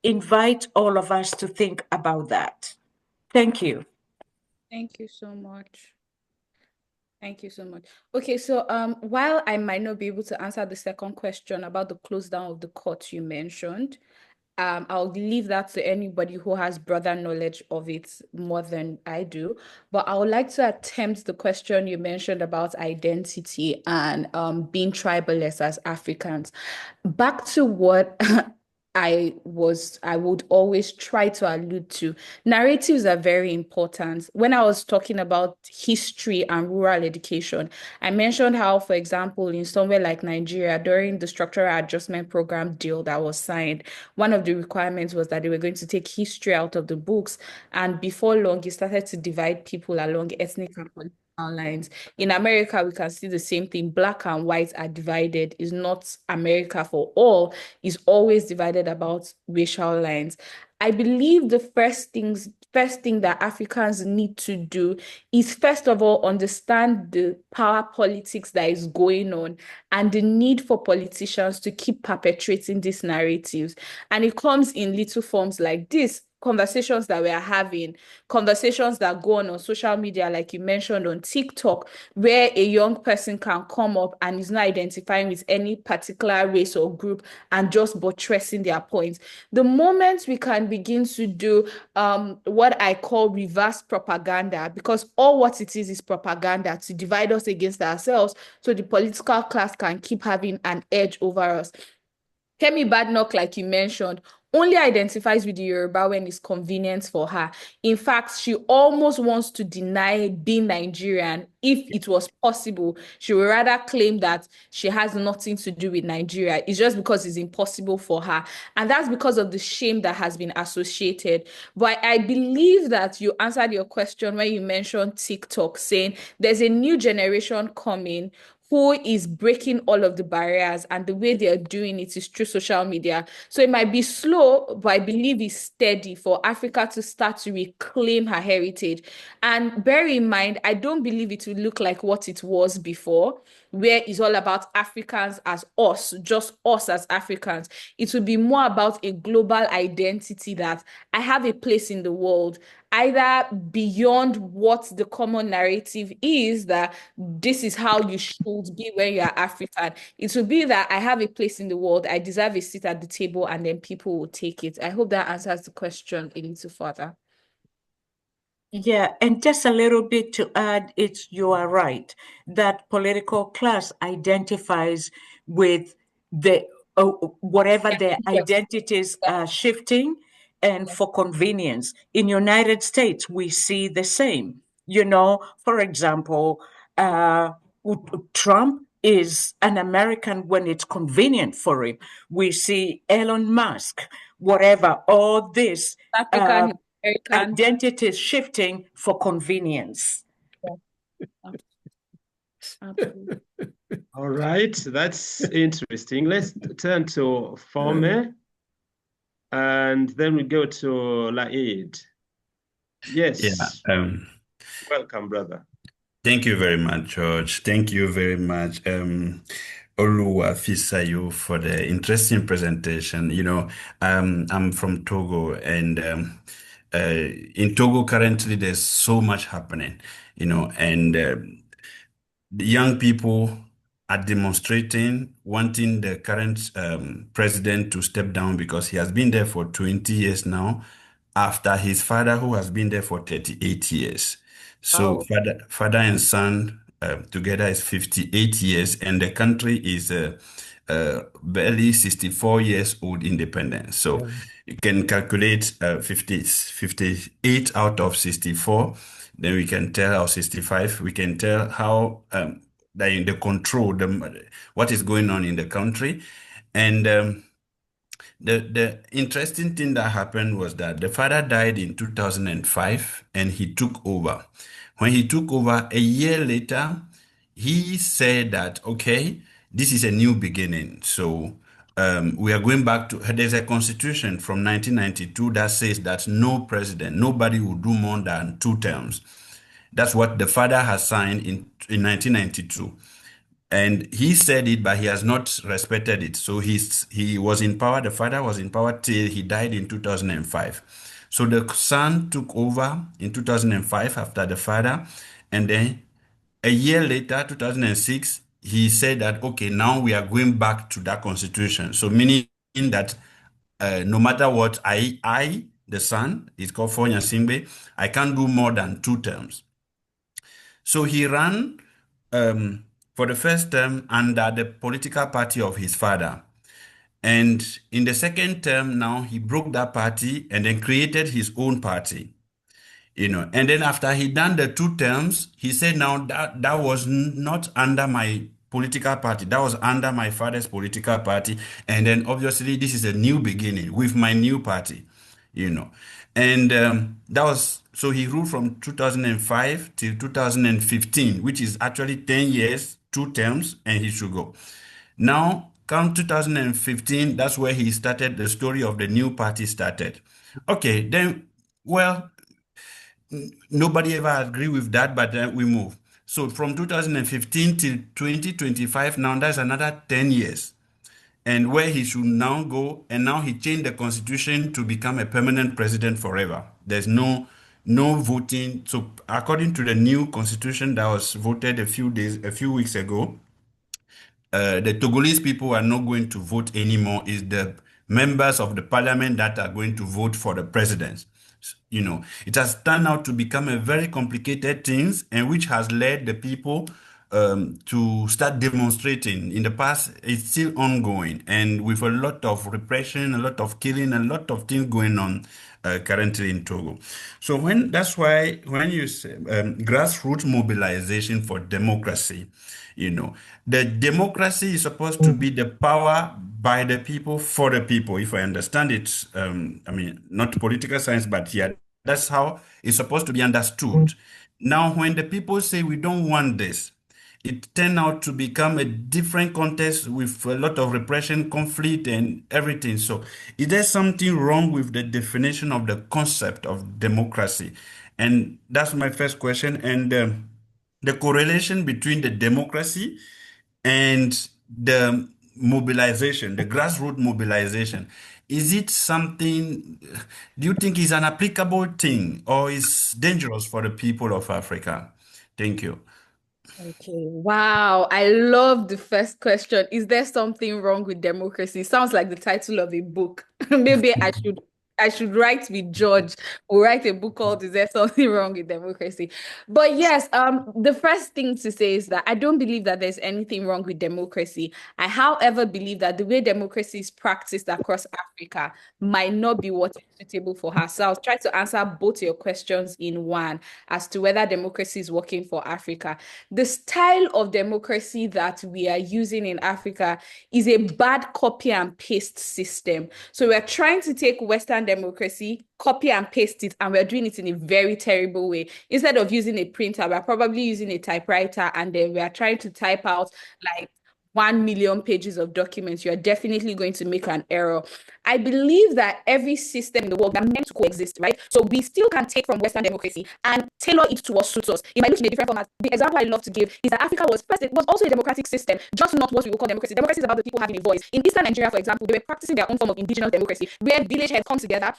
invite all of us to think about that. Thank you. Thank you so much. Thank you so much. Okay, so while I might not be able to answer the second question about the close down of the court you mentioned, I'll leave that to anybody who has broader knowledge of it more than I do. But I would like to attempt the question you mentioned about identity and being tribalist as Africans. Back to what I would always try to allude to. Narratives are very important. When I was talking about history and rural education, I mentioned how, for example, in somewhere like Nigeria, during the structural adjustment program deal that was signed, one of the requirements was that they were going to take history out of the books. And before long, it started to divide people along ethnic and political lines. In America, we can see the same thing. Black and white are divided. It's not America for all. It's always divided about racial lines. I believe the first thing that Africans need to do is, first of all, understand the power politics that is going on and the need for politicians to keep perpetuating these narratives. And it comes in little forms like this. Conversations that we are having, conversations that go on social media, like you mentioned on TikTok, where a young person can come up and is not identifying with any particular race or group and just buttressing their points. The moment we can begin to do what I call reverse propaganda, because all what it is propaganda to divide us against ourselves so the political class can keep having an edge over us. Kemi Badnoch, like you mentioned, only identifies with the Yoruba when it's convenient for her. In fact, she almost wants to deny being Nigerian. If it was possible, she would rather claim that she has nothing to do with Nigeria. It's just because it's impossible for her. And that's because of the shame that has been associated. But I believe that you answered your question when you mentioned TikTok, saying there's a new generation coming who is breaking all of the barriers, and the way they're doing it is through social media. So it might be slow, but I believe it's steady for Africa to start to reclaim her heritage. And bear in mind, I don't believe it will look like what it was before, where it's all about Africans as us, just us as Africans. It will be more about a global identity that I have a place in the world, either beyond what the common narrative is, that this is how you should be when you are African. It will be that I have a place in the world, I deserve a seat at the table, and then people will take it. I hope that answers the question a little further. Yeah, and just a little bit to add, you are right that political class identifies with the whatever their identities are shifting, and for convenience. In United States, we see the same. For example, Trump is an American when it's convenient for him. We see Elon Musk, whatever, all this. African, Identity shifting for convenience. Absolutely. All right, that's interesting. Let's turn to Fome, and then we go to Laid. Yes. Yeah. Welcome, brother. Thank you very much, George. Thank you very much, Oluwafisayo, for the interesting presentation. I'm from Togo, and in Togo currently there's so much happening, and the young people are demonstrating, wanting the current president to step down because he has been there for 20 years now, after his father, who has been there for 38 years. So Oh. father and son together is 58 years, and the country is barely 64 years old independence. So you can calculate 58 out of 64. Then we can tell, or 65, we can tell how the control, what is going on in the country. And the interesting thing that happened was that the father died in 2005 and he took over. When he took over, a year later, he said that, okay, this is a new beginning. So we are going back to, there's a constitution from 1992 that says that no president, nobody will do more than 2 terms. That's what the father has signed in 1992. And he said it, but he has not respected it. So he was in power, the father was in power till he died in 2005. So the son took over in 2005 after the father. And then a year later, 2006, he said that, okay, now we are going back to that constitution. So meaning that no matter what, the son, is called Fonya Singbe, I can't do more than 2 terms. So he ran for the first term under the political party of his father. And in the second term, now he broke that party and then created his own party. And then after he done the 2 terms, he said, now that was not under my political party, that was under my father's political party. And then obviously this is a new beginning with my new party, And that was, so he ruled from 2005 till 2015, which is actually 10 years, 2 terms, and he should go. Now, come 2015, that's where he started, the story of the new party started. Okay, then, well, nobody ever agreed with that, but we move. So from 2015 till 2025, now that's another 10 years. And where he should now go, and now he changed the constitution to become a permanent president forever. There's no voting. So according to the new constitution that was voted a few weeks ago, the Togolese people are not going to vote anymore. It's the members of the parliament that are going to vote for the president. It has turned out to become a very complicated thing, and which has led the people to start demonstrating. In the past, it's still ongoing, and with a lot of repression, a lot of killing, a lot of things going on currently in Togo. So that's why when you say grassroots mobilization for democracy, the democracy is supposed to be the power by the people for the people. If I understand it, not political science, but yeah, that's how it's supposed to be understood. Now, when the people say we don't want this, it turned out to become a different context with a lot of repression, conflict, and everything. So is there something wrong with the definition of the concept of democracy? And that's my first question. And the correlation between the democracy and the mobilization, the grassroots mobilization, is it something, do you think is an applicable thing or is dangerous for the people of Africa? Thank you. Okay. Wow. I love the first question. Is there something wrong with democracy? Sounds like the title of a book. Maybe I should write with George or write a book called Is There Something Wrong with Democracy? But yes, the first thing to say is that I don't believe that there's anything wrong with democracy. I, however, believe that the way democracy is practiced across Africa might not be what is suitable for her. So I'll try to answer both your questions in one as to whether democracy is working for Africa. The style of democracy that we are using in Africa is a bad copy and paste system. So we're trying to take Western democracy, copy and paste it, and we're doing it in a very terrible way. Instead of using a printer, we're probably using a typewriter, and then we are trying to type out like 1 million pages of documents. You're definitely going to make an error. I believe that every system in the world are meant to coexist, right? So we still can take from Western democracy and tailor it to what suits us. It might look in a different format. The example I love to give is that Africa was first, it was also a democratic system, just not what we would call democracy. Democracy is about the people having a voice. In Eastern Nigeria, for example, they were practicing their own form of indigenous democracy, where village heads come together,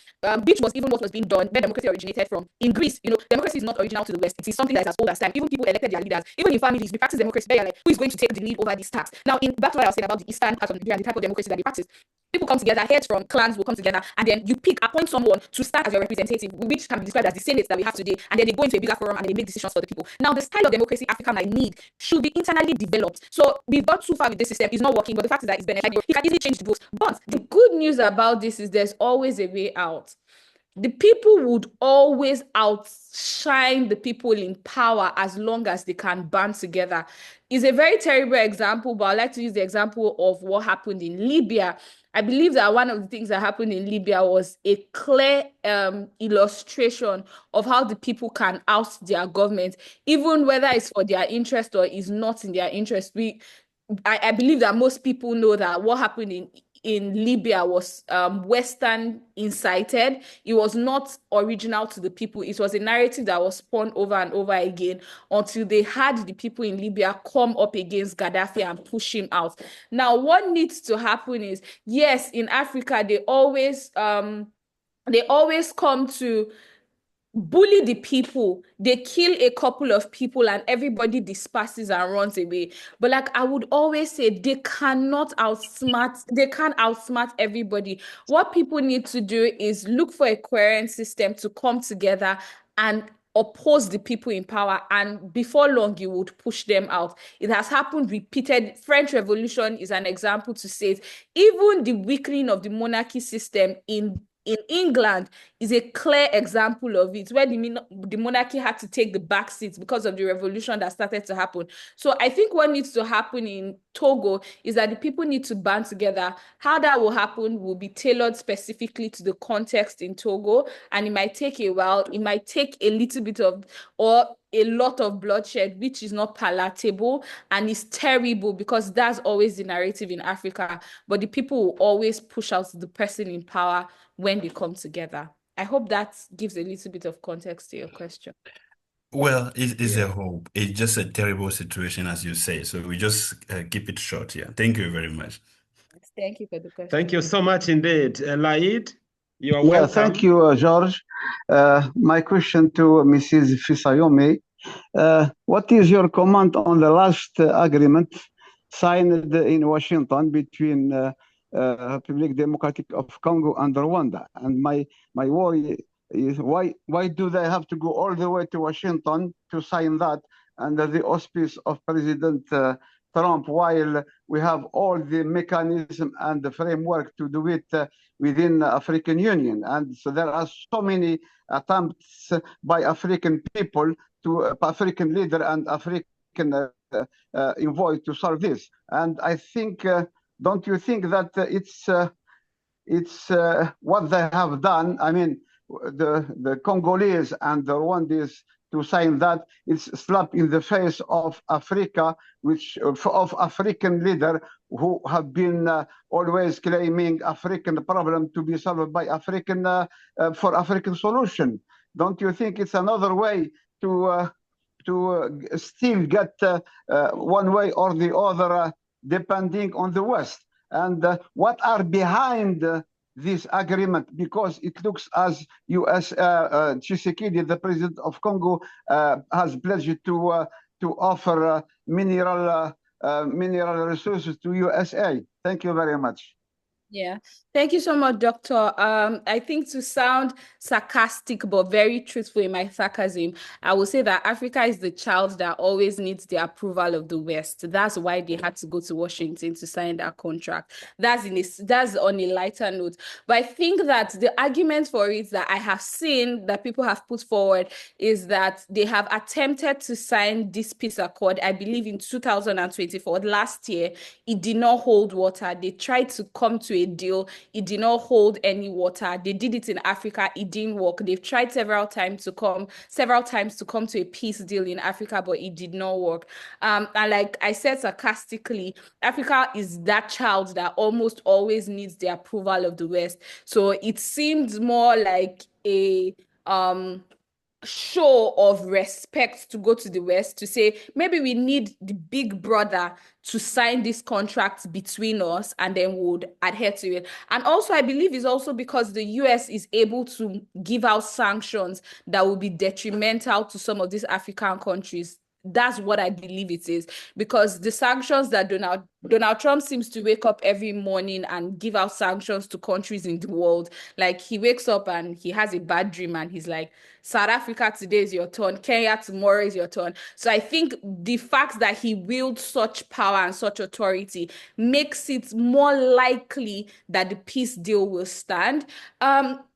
which was even what was being done, where democracy originated from. In Greece, democracy is not original to the West. It is something that is as old as time. Even people elected their leaders. Even in families, we practice democracy. They're like, who is going to take the lead over this task? Now, back to what I was saying about the Eastern part of Nigeria and the type of democracy that they practice. People come together, heads from clans will come together, and then you appoint someone to stand as your representative, which can be described as the Senate that we have today, and then they go into a bigger forum and they make decisions for the people. Now, the style of democracy Africa might need should be internally developed. So we've got too far with this system. It's not working, but the fact is that it's beneficial. You can easily change the votes. But the good news about this is there's always a way out. The people would always outshine the people in power as long as they can band together. It's a very terrible example, but I'd like to use the example of what happened in Libya. I believe that one of the things that happened in Libya was a clear illustration of how the people can oust their government, even whether it's for their interest or is not in their interest. I believe that most people know that what happened in Libya was Western incited. It was not original to the people. It was a narrative that was spun over and over again until they had the people in Libya come up against Gaddafi and push him out. Now, what needs to happen is, yes, in Africa, they always come to bully the people. They kill a couple of people and everybody disperses and runs away. But like I would always say, they can't outsmart everybody. What people need to do is look for a coherent system to come together and oppose the people in power, and before long you would push them out. It has happened repeated. French Revolution is an example to say it. Even the weakening of the monarchy system in England is a clear example of it, where the monarchy had to take the back seats because of the revolution that started to happen. So I think what needs to happen in Togo is that the people need to band together. How that will happen will be tailored specifically to the context in Togo, and it might take a while. It might take a little bit of, or a lot of bloodshed, which is not palatable and is terrible, because that's always the narrative in Africa. But the people will always push out the person in power when they come together. I hope that gives a little bit of context to your question. Well, it is a hope. It's just a terrible situation, as you say. So we just keep it short here. Thank you very much. Thank you for the question. Thank you so much indeed. Laid, you are Yeah, welcome. thank you, George. My question to Mrs. Fisayomi. What is your comment on the last agreement signed in Washington between Republic Democratic of Congo and Rwanda? And my worry is why do they have to go all the way to Washington to sign that under the auspice of President Trump, while we have all the mechanism and the framework to do it within the African Union? And so there are so many attempts by African people to African leader and African envoy to solve this. And I think, don't you think that it's what they have done? I mean, the Congolese and the Rwandese to sign that, it's slap in the face of Africa, of African leader who have been always claiming African problem to be solved by African for African solution. Don't you think it's another way to still get one way or the other, depending on the West? And what are behind this agreement? Because it looks as U.S. Tshisekedi, the president of Congo, has pledged to offer mineral resources to USA. Thank you very much. Yeah, thank you so much, Doctor. I think to sound sarcastic but very truthful in my sarcasm, I will say that Africa is the child that always needs the approval of the West. That's why they had to go to Washington to sign that contract. That's on a lighter note. But I think that the argument for it that I have seen that people have put forward is that they have attempted to sign this peace accord, I believe in 2024, last year. It did not hold water. They tried to come to a deal. It did not hold any water. They did it in Africa. It didn't work. They've tried several times to come to a peace deal in Africa, but it did not work. And like I said sarcastically, Africa is that child that almost always needs the approval of the West. So it seemed more like a show of respect to go to the West to say, maybe we need the big brother to sign this contract between us, and then would adhere to it. And also, I believe it's also because the US is able to give out sanctions that will be detrimental to some of these African countries. That's what I believe it is, because the sanctions that Donald Trump seems to wake up every morning and give out sanctions to countries in the world. Like, he wakes up and he has a bad dream and he's like, South Africa, today is your turn. Kenya, tomorrow is your turn. So I think the fact that he wields such power and such authority makes it more likely that the peace deal will stand.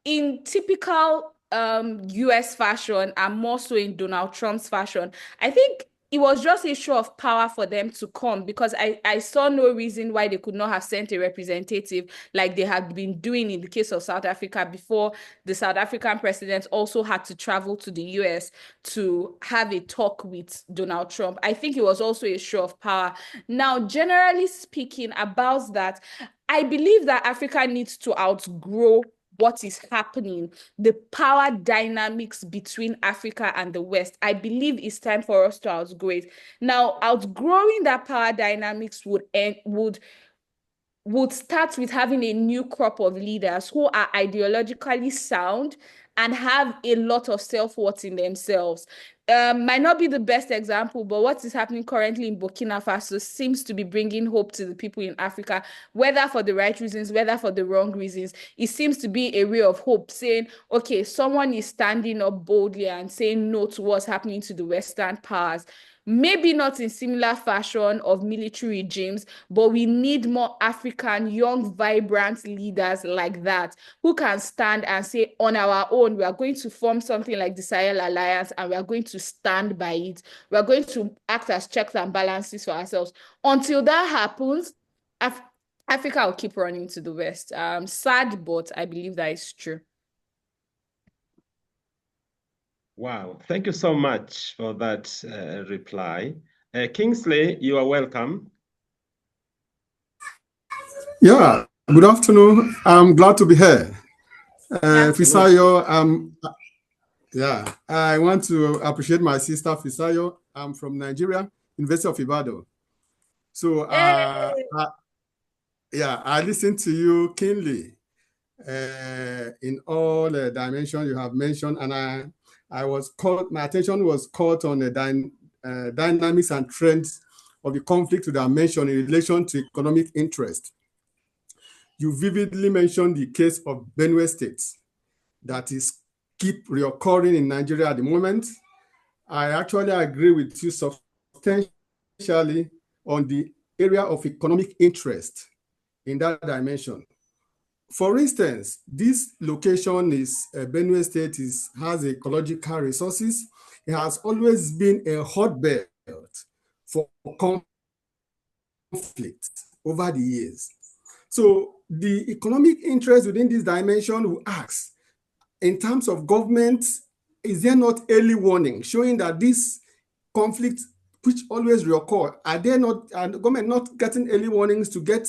In typical US fashion, and more so in Donald Trump's fashion, I think it was just a show of power for them to come, because I saw no reason why they could not have sent a representative like they had been doing in the case of South Africa before the South African president also had to travel to the US to have a talk with Donald Trump. I think it was also a show of power. Now, generally speaking about that, I believe that Africa needs to outgrow what is happening, the power dynamics between Africa and the West. I believe it's time for us to outgrow it. Now, outgrowing that power dynamics would start with having a new crop of leaders who are ideologically sound and have a lot of self-worth in themselves. Might not be the best example, but what is happening currently in Burkina Faso seems to be bringing hope to the people in Africa, whether for the right reasons, whether for the wrong reasons. It seems to be a ray of hope, saying, okay, someone is standing up boldly and saying no to what's happening to the Western powers. Maybe not in similar fashion of military regimes, but we need more African, young, vibrant leaders like that who can stand and say, on our own, we are going to form something like the Sahel Alliance, and we are going to stand by it. We are going to act as checks and balances for ourselves. Until that happens, Africa will keep running to the West. Sad, but I believe that is true. Wow, thank you so much for that reply. Kingsley, you are welcome. Yeah, good afternoon. I'm glad to be here. Fisayo, yeah, I want to appreciate my sister Fisayo. I'm from Nigeria, University of Ibadan. So, yeah, I listened to you keenly in all the dimensions you have mentioned, and my attention was caught on the dynamics and trends of the conflict that I mentioned in relation to economic interest. You vividly mentioned the case of Benue State that is keep reoccurring in Nigeria at the moment. I actually agree with you substantially on the area of economic interest in that dimension. For instance, this location is Benue State has ecological resources. It has always been a hotbed for conflict over the years. So the economic interest within this dimension will ask, in terms of government, is there not early warning showing that this conflict, which always reoccur, are the government not getting early warnings to get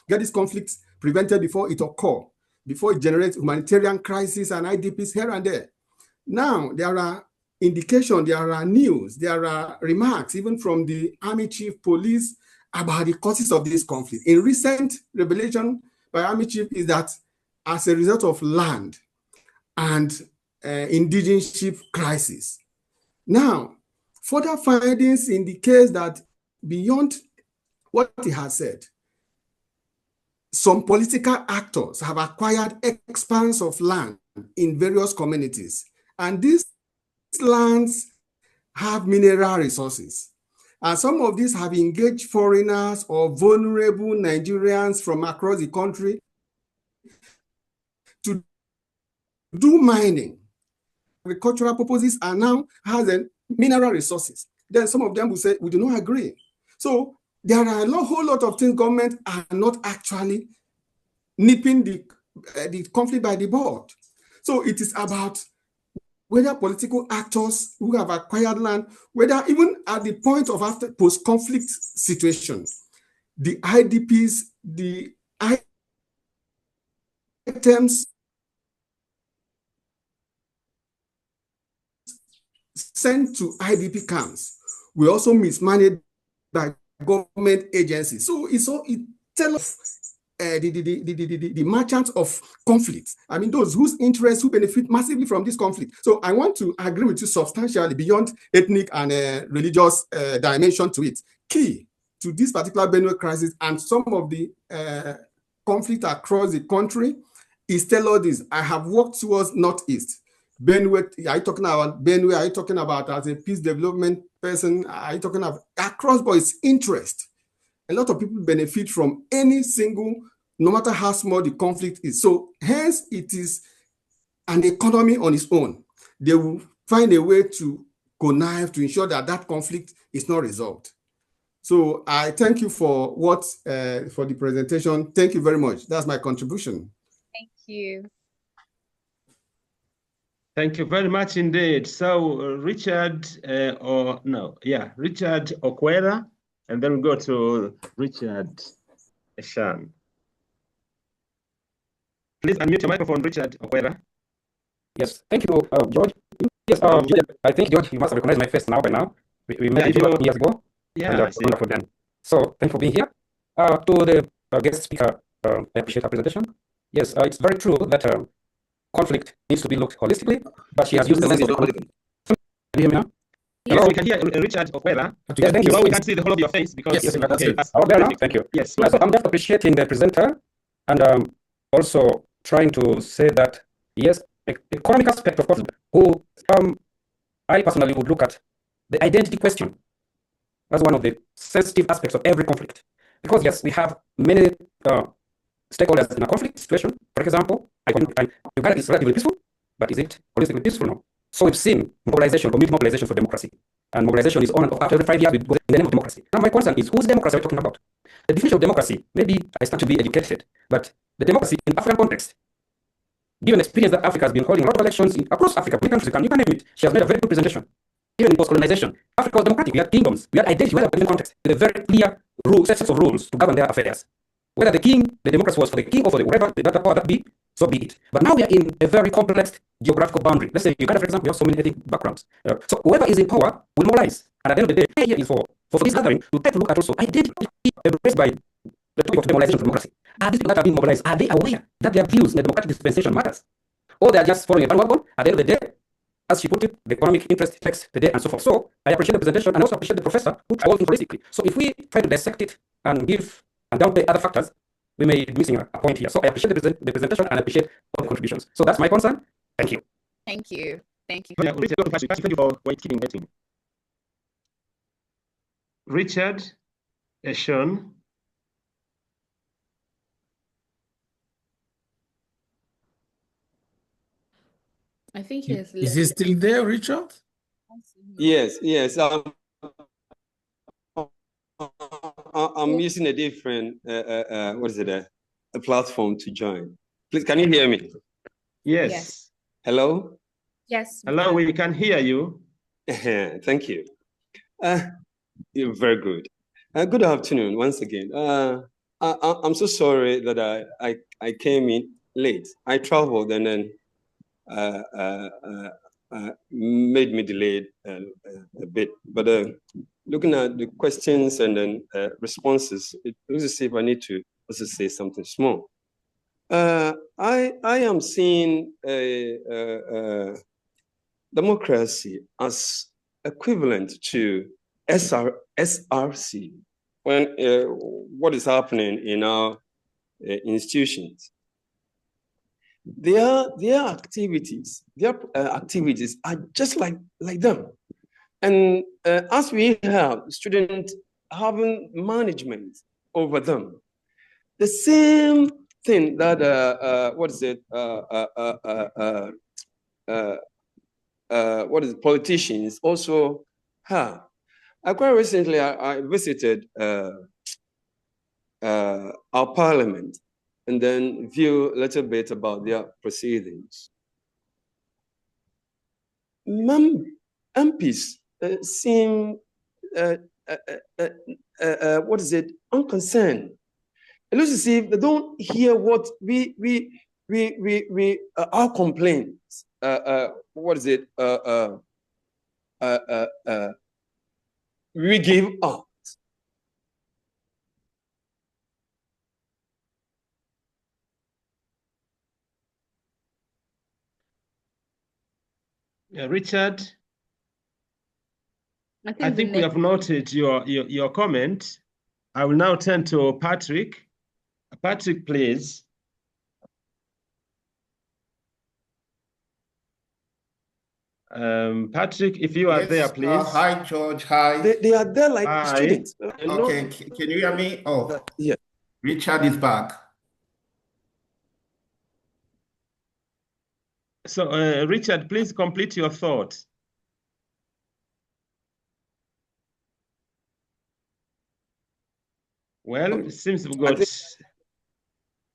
this conflict prevented before it occur, before it generates humanitarian crisis and IDPs here and there? Now, there are indications, there are news, there are remarks, even from the Army Chief Police, about the causes of this conflict. In recent revelation by Army Chief is that as a result of land and indigenship crisis. Now, further findings indicate that beyond what he has said, some political actors have acquired expanse of land in various communities, and these lands have mineral resources. And some of these have engaged foreigners or vulnerable Nigerians from across the country to do mining, agricultural purposes, and now has mineral resources. Then some of them will say, we do not agree. So there are a whole lot of things government are not actually nipping the conflict by the bud. So it is about whether political actors who have acquired land, whether even at the point of after post-conflict situation, the IDPs, the items sent to IDP camps were also mismanaged by government agencies. So it tells us the merchants of conflict. I mean, those whose interests, who benefit massively from this conflict. So I want to agree with you substantially beyond ethnic and religious dimension to it. Key to this particular Benue crisis and some of the conflict across the country is tell all this. I have worked towards Northeast. Benue, are you talking about Benue? Are you talking about as a peace development person? Are you talking about across boys interest? A lot of people benefit from any single, no matter how small the conflict is. So hence it is an economy on its own. They will find a way to connive to ensure that that conflict is not resolved. So I thank you for for the presentation. Thank you very much. That's my contribution. Thank you. Thank you very much indeed. So Richard Okwera, and then we go to Richard Eshan. Please unmute your microphone, Richard Okwera. Yes, thank you, George. Yes, I think, George, you must recognize my face now by now. We met each other years ago. Yeah, wonderful then. So thank you for being here. To the guest speaker, I appreciate her presentation. Yes, it's very true that conflict needs to be looked holistically, but she has used the lens of economic. Can you hear me now? Yes, hello? We can hear Richard Okwera. Yes, thank you. So we can see the whole of your face because yes, okay, there now. Thank you. Yes. So I'm just appreciating the presenter and also trying to say that yes, economic aspect of conflict. I personally would look at the identity question as one of the sensitive aspects of every conflict, because yes, we have many stakeholders in a conflict situation. For example, Uganda is relatively peaceful, but is it holistically peaceful now? So we've seen mobilization, community mobilization for democracy. And mobilization is on and off after every 5 years in the name of democracy. Now my concern is, whose democracy are we talking about? The definition of democracy, maybe I start to be educated, but the democracy in African context, given the experience that Africa has been holding a lot of elections across Africa, many countries, you can name it, she has made a very good presentation. Even in post-colonization, Africa was democratic. We had kingdoms, we had identity, we had a context, with a very clear sets of rules to govern their affairs. Whether the democracy was for the king or for the whatever that power that be, so be it. But now we are in a very complex geographical boundary. Let's say Uganda, for example, we have so many ethnic backgrounds. So whoever is in power will mobilize. And at the end of the day, here is for this gathering to take a look at also identity embraced by the topic of mobilization for democracy. Are these people that are being mobilized, are they aware that their views in the democratic dispensation matters? Or they are just following a bandwagon? At the end of the day, as she put it, the economic interest takes the day and so forth. So I appreciate the presentation and also appreciate the professor who tried working holistically. So if we try to dissect it and give and downplay other factors, we may be missing a point here. So I appreciate the presentation and I appreciate all the contributions. So that's my concern. Thank you. Thank you. Thank you. Thank you for waiting. Richard Eshan. I think he is. Is he still there, Richard? Yes. I'm using a different a platform to join. Please, can you hear me? Yes. Hello? Yes. Hello, we can hear you. Thank you. You're very good. Good afternoon once again. I'm so sorry that I came in late. I traveled and then made me delayed a bit. But looking at the questions and then responses, it looks as if I need to also say something small. I am seeing democracy as equivalent to SRC when what is happening in our institutions. Their activities are just like them. And as we have students having management over them, the same thing that politicians also have. Quite recently, I visited our parliament, and then view a little bit about their proceedings. MPs seem, unconcerned. It looks as if they don't hear what our complaints. We give out. Richard, I think we have noted your comment. I will now turn to Patrick. Patrick, please. Patrick, if you are there, please. Hi, George. Hi. They are there like students. Okay, can you hear me? Oh, yeah. Richard is back. So, Richard, please complete your thought. Well, it seems we've got.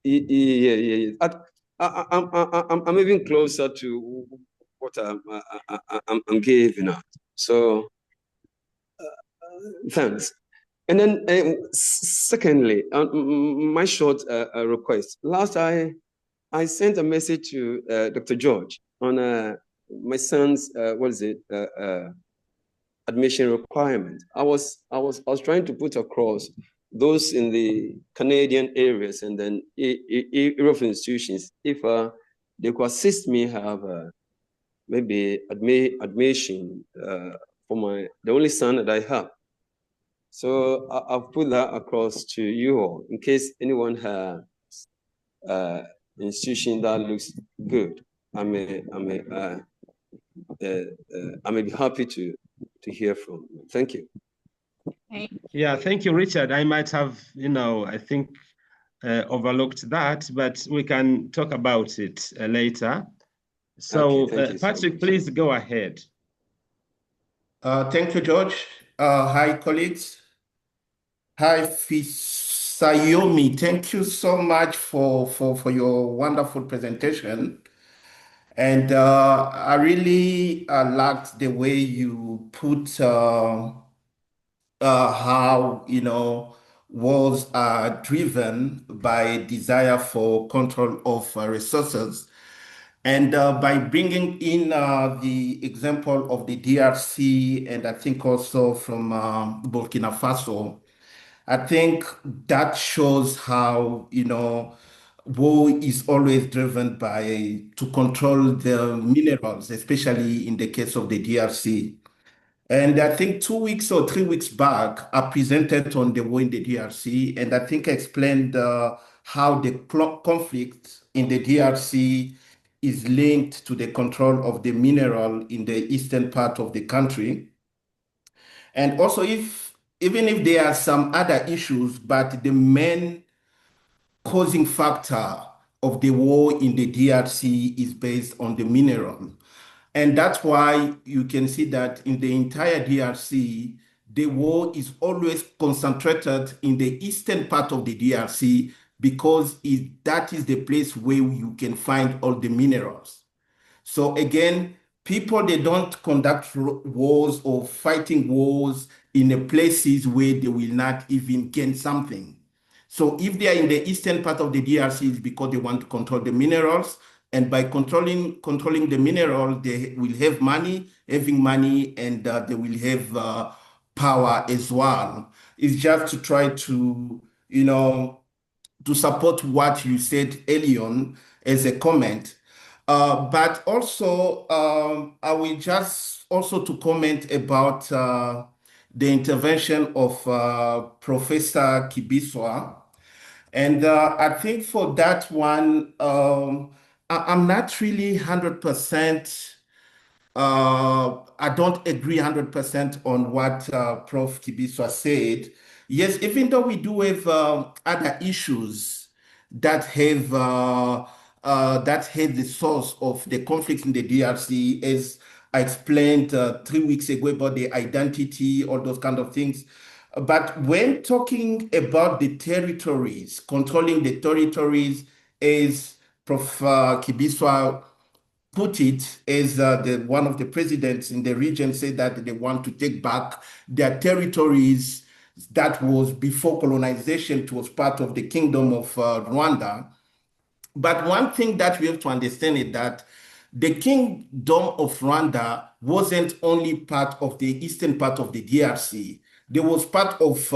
Yeah. I'm even closer to what I'm giving out. So, thanks. And then, secondly, my short request. Last, I sent a message to Dr. George on my son's admission requirement. I was trying to put across those in the Canadian areas and then Europe institutions, if they could assist me have maybe admission for the only son that I have. So I've put that across to you all in case anyone has institution that looks good. I may be happy to hear from you. Thank you. Yeah, thank you, Richard. I might have, I think overlooked that, but we can talk about it later. So, okay, Patrick, please go ahead. Thank you, George. Hi, colleagues. Hi, Fisayomi. Thank you so much for your wonderful presentation. And I really liked the way you put how, wars are driven by desire for control of resources. And by bringing in the example of the DRC, and I think also from Burkina Faso, I think that shows how, war is always driven to control the minerals, especially in the case of the DRC. And I think 2 weeks or 3 weeks back, I presented on the war in the DRC, and I think I explained how the conflict in the DRC is linked to the control of the mineral in the eastern part of the country. And also, even if there are some other issues, but the main causing factor of the war in the DRC is based on the mineral. And that's why you can see that in the entire DRC, the war is always concentrated in the eastern part of the DRC because that is the place where you can find all the minerals. So again, people, they don't conduct wars or fighting wars in the places where they will not even gain something. So if they are in the eastern part of the DRC, it's because they want to control the minerals. And by controlling the mineral, they will have money, having money, and they will have power as well. It's just to try to, to support what you said early on as a comment. But also, I will just also to comment about the intervention of Professor Kibiswa. And I think for that one, I'm not really 100%, I don't agree 100% on what Prof. Kibiswa said. Yes, even though we do have other issues that have the source of the conflict in the DRC, as I explained 3 weeks ago about the identity, all those kind of things. But when talking about the territories, controlling the territories, as Prof. Kibiswa put it, as one of the presidents in the region said that they want to take back their territories that was before colonization. It was part of the Kingdom of Rwanda. But one thing that we have to understand is that the Kingdom of Rwanda wasn't only part of the eastern part of the DRC. There was part of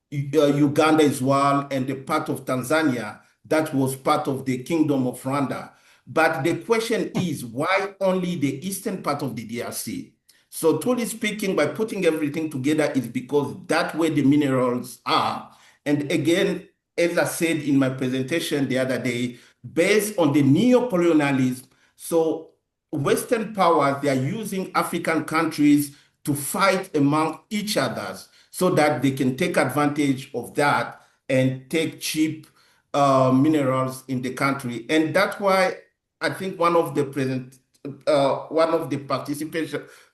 Uganda as well, and the part of Tanzania that was part of the Kingdom of Rwanda. But the question is, why only the eastern part of the DRC? So truly speaking, by putting everything together is because that's where the minerals are. And again, as I said in my presentation the other day, based on the neo-colonialism, so Western powers, they are using African countries to fight among each other so that they can take advantage of that and take cheap minerals in the country. And that's why I think one of the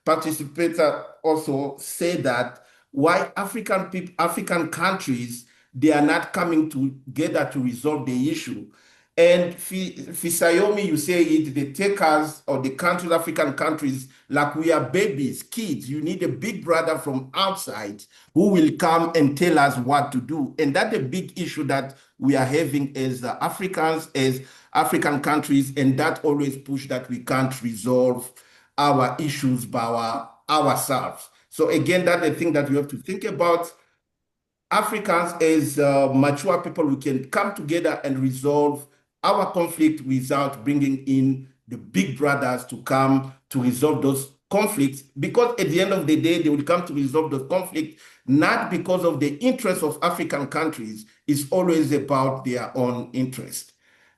participants also said that why African countries, they are not coming together to resolve the issue. And Fisayomi, you say it, they take us, or the countries, African countries, like we are babies, kids. You need a big brother from outside who will come and tell us what to do. And that's a big issue that we are having as Africans, as African countries, and that always push that we can't resolve our issues by ourselves. So again, that's the thing that we have to think about. Africans as mature people, we can come together and resolve our conflict without bringing in the big brothers to come to resolve those conflicts, because at the end of the day, they will come to resolve the conflict, not because of the interests of African countries. It's always about their own interest.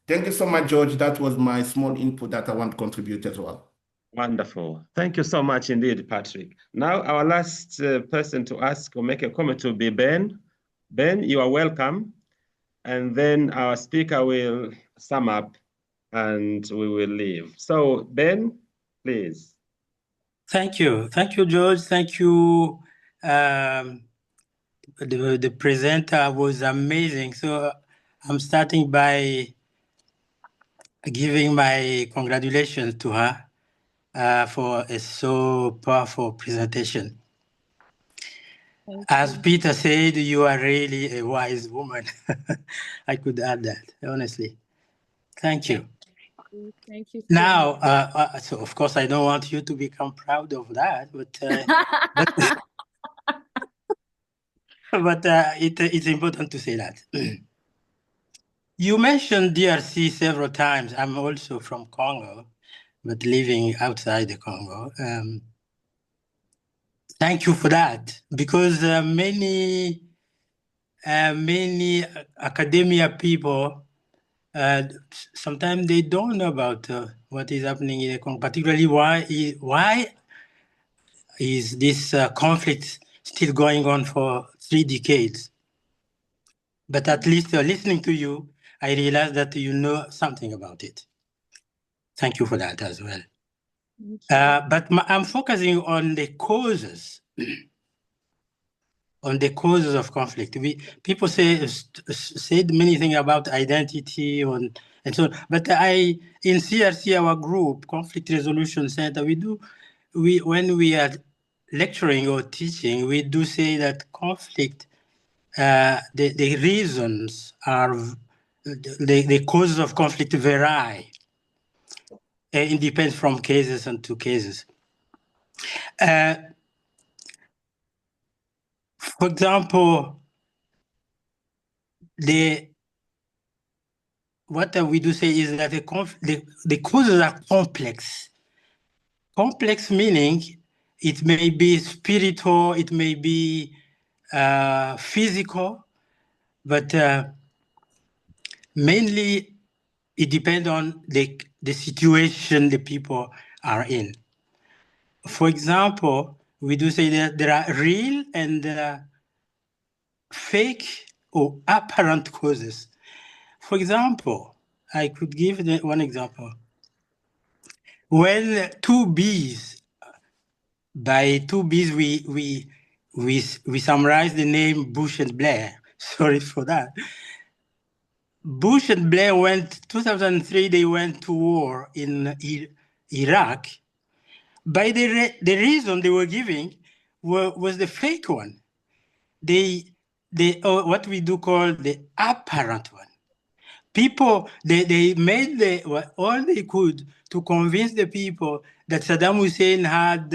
Thank you so much, George. That was my small input that I want to contribute as well. Wonderful. Thank you so much indeed, Patrick. Now, our last person to ask or make a comment will be Ben. Ben, you are welcome. And then our speaker will sum up and we will leave. So, Ben, please. Thank you. Thank you, George. Thank you. The presenter was amazing. So I'm starting by giving my congratulations to her for a so powerful presentation. As Peter said, you are really a wise woman. I could add that, honestly. Thank you. Thank you. Now, so of course, I don't want you to become proud of that, but it's important to say that. You mentioned DRC several times. I'm also from Congo, but living outside the Congo. Thank you for that, because many academia people, sometimes they don't know about what is happening in the Congo, particularly why is this conflict still going on for 3 decades? But at least listening to you, I realized that you know something about it. Thank you for that as well. But I'm focusing on the causes, on the causes of conflict. People said many things about identity and so on. But in CRC, our group, Conflict Resolution Center, when we are lecturing or teaching, we do say that conflict, the reasons are, the causes of conflict vary. It depends from cases and to cases. For example, what we do say is that the causes are complex. Complex meaning it may be spiritual, it may be physical, but mainly it depends on the situation the people are in. For example, we do say that there are real and fake or apparent causes. For example, I could give one example. When 2 bees, by 2 bees, we summarize the name Bush and Blair. Sorry for that. Bush and Blair 2003, they went to war in Iraq. By the reason they were giving was the fake one. What we do call the apparent one. People, they made all they could to convince the people that Saddam Hussein had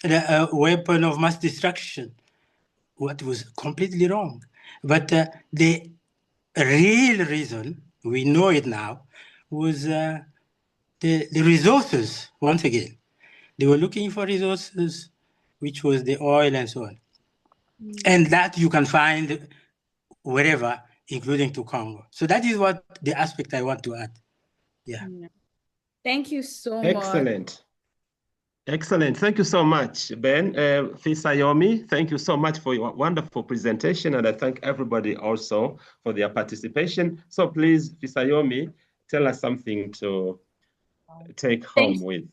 a weapon of mass destruction, what was completely wrong. But the real reason, we know it now, was the resources, once again. They were looking for resources, which was the oil and so on. And that you can find wherever, including to Congo. So that is what the aspect I want to add. Yeah. Thank you so much. Excellent. Excellent. Thank you so much, Ben. Fisayomi, thank you so much for your wonderful presentation, and I thank everybody also for their participation. So please, Fisayomi, tell us something to take home with.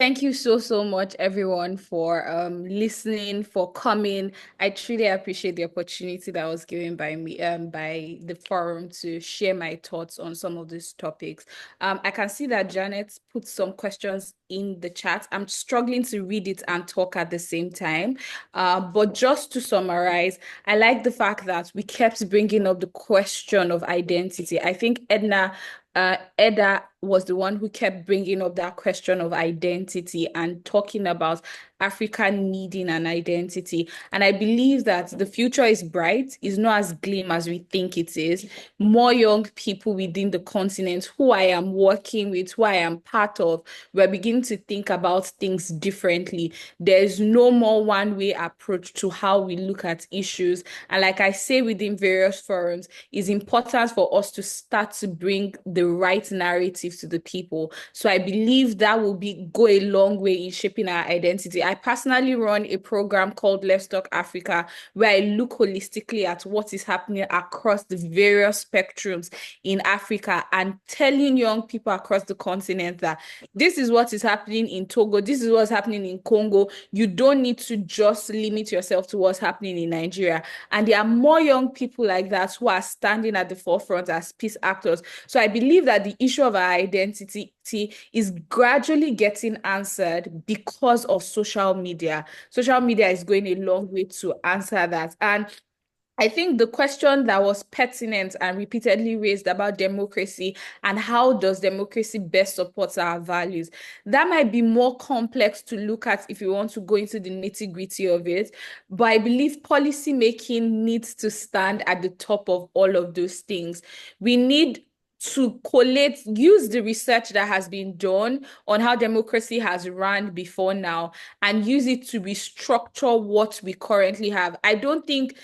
Thank you so much, everyone, for listening, for coming. I truly appreciate the opportunity that was given by me, by the forum, to share my thoughts on some of these topics. I can see that Janet put some questions in the chat. I'm struggling to read it and talk at the same time. But just to summarize, I like the fact that we kept bringing up the question of identity. I think Edda was the one who kept bringing up that question of identity and talking about Africa needing an identity. And I believe that the future is bright, is not as glim as we think it is. More young people within the continent who I am working with, who I am part of, we're beginning to think about things differently. There's no more one-way approach to how we look at issues. And like I say within various forums, it's important for us to start to bring the right narrative to the people. So I believe that will go a long way in shaping our identity. I personally run a program called Let's Talk Africa, where I look holistically at what is happening across the various spectrums in Africa and telling young people across the continent that this is what is happening in Togo, this is what's happening in Congo. You don't need to just limit yourself to what's happening in Nigeria. And there are more young people like that who are standing at the forefront as peace actors. So I believe that the issue of our identity is gradually getting answered because of social media. Social media is going a long way to answer that. And I think the question that was pertinent and repeatedly raised about democracy and how does democracy best support our values, that might be more complex to look at if you want to go into the nitty-gritty of it. But I believe policy making needs to stand at the top of all of those things. We need to use the research that has been done on how democracy has run before now and use it to restructure what we currently have. I don't think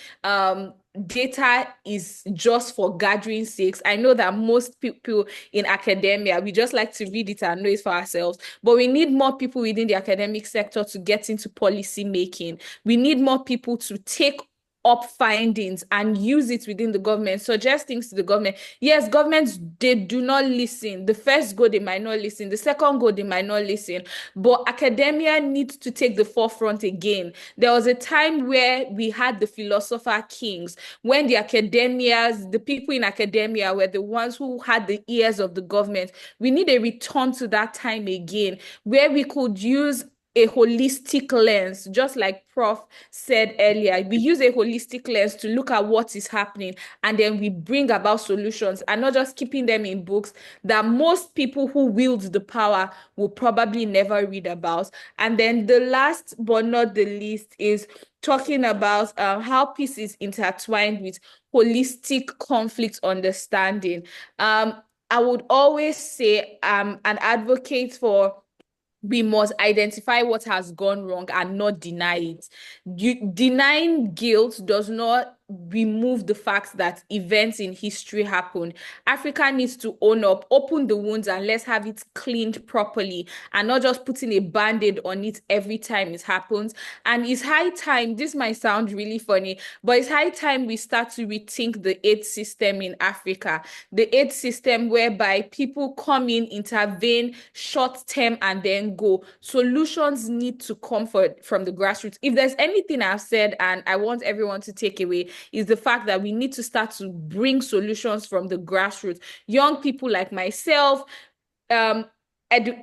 data is just for gathering sakes. I know that most people in academia, we just like to read it and know it for ourselves, but we need more people within the academic sector to get into policy making. We need more people to take up findings and use it within the government, suggest things to the government. Yes, governments, they do not listen. The first go, they might not listen. The second go, they might not listen. But academia needs to take the forefront again. There was a time where we had the philosopher kings, when the people in academia were the ones who had the ears of the government. We need a return to that time again, where we could use a holistic lens, just like Prof said earlier. We use a holistic lens to look at what is happening, and then we bring about solutions and not just keeping them in books that most people who wield the power will probably never read about. And then the last but not the least is talking about how peace is intertwined with holistic conflict understanding. I would always say I'm an advocate for we must identify what has gone wrong and not deny it. Denying guilt does not remove the fact that events in history happen. Africa needs to own up, open the wounds, and let's have it cleaned properly, and not just putting a band-aid on it every time it happens. And it's high time, this might sound really funny, but it's high time we start to rethink the aid system in Africa. The aid system whereby people come in, intervene short term, and then go. Solutions need to come from the grassroots. If there's anything I've said and I want everyone to take away, is the fact that we need to start to bring solutions from the grassroots. Young people like myself,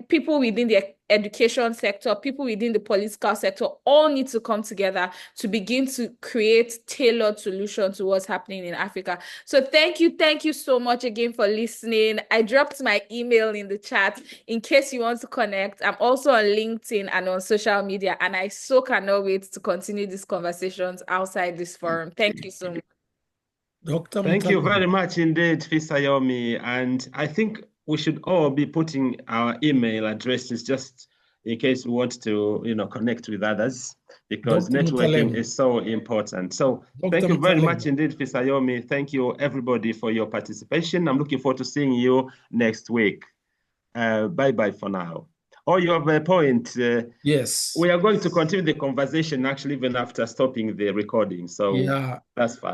people within the education sector, people within the political sector, all need to come together to begin to create tailored solutions to what's happening in Africa. So thank you so much again for listening. I dropped my email in the chat in case you want to connect. I'm also on LinkedIn and on social media, and I so cannot wait to continue these conversations outside this forum. Thank you so much. Dr. Thank you very much indeed, Fisayomi. And I think we should all be putting our email addresses just in case we want to, connect with others, because Dr. networking Mutalemu. is so important. So Dr. thank you very Mutalemu. much indeed, Fisayomi. Thank you everybody for your participation. I'm looking forward to seeing you next week. Bye-bye for now. Oh, you have a point. Yes. We are going to continue the conversation actually even after stopping the recording. So Yeah. that's fine.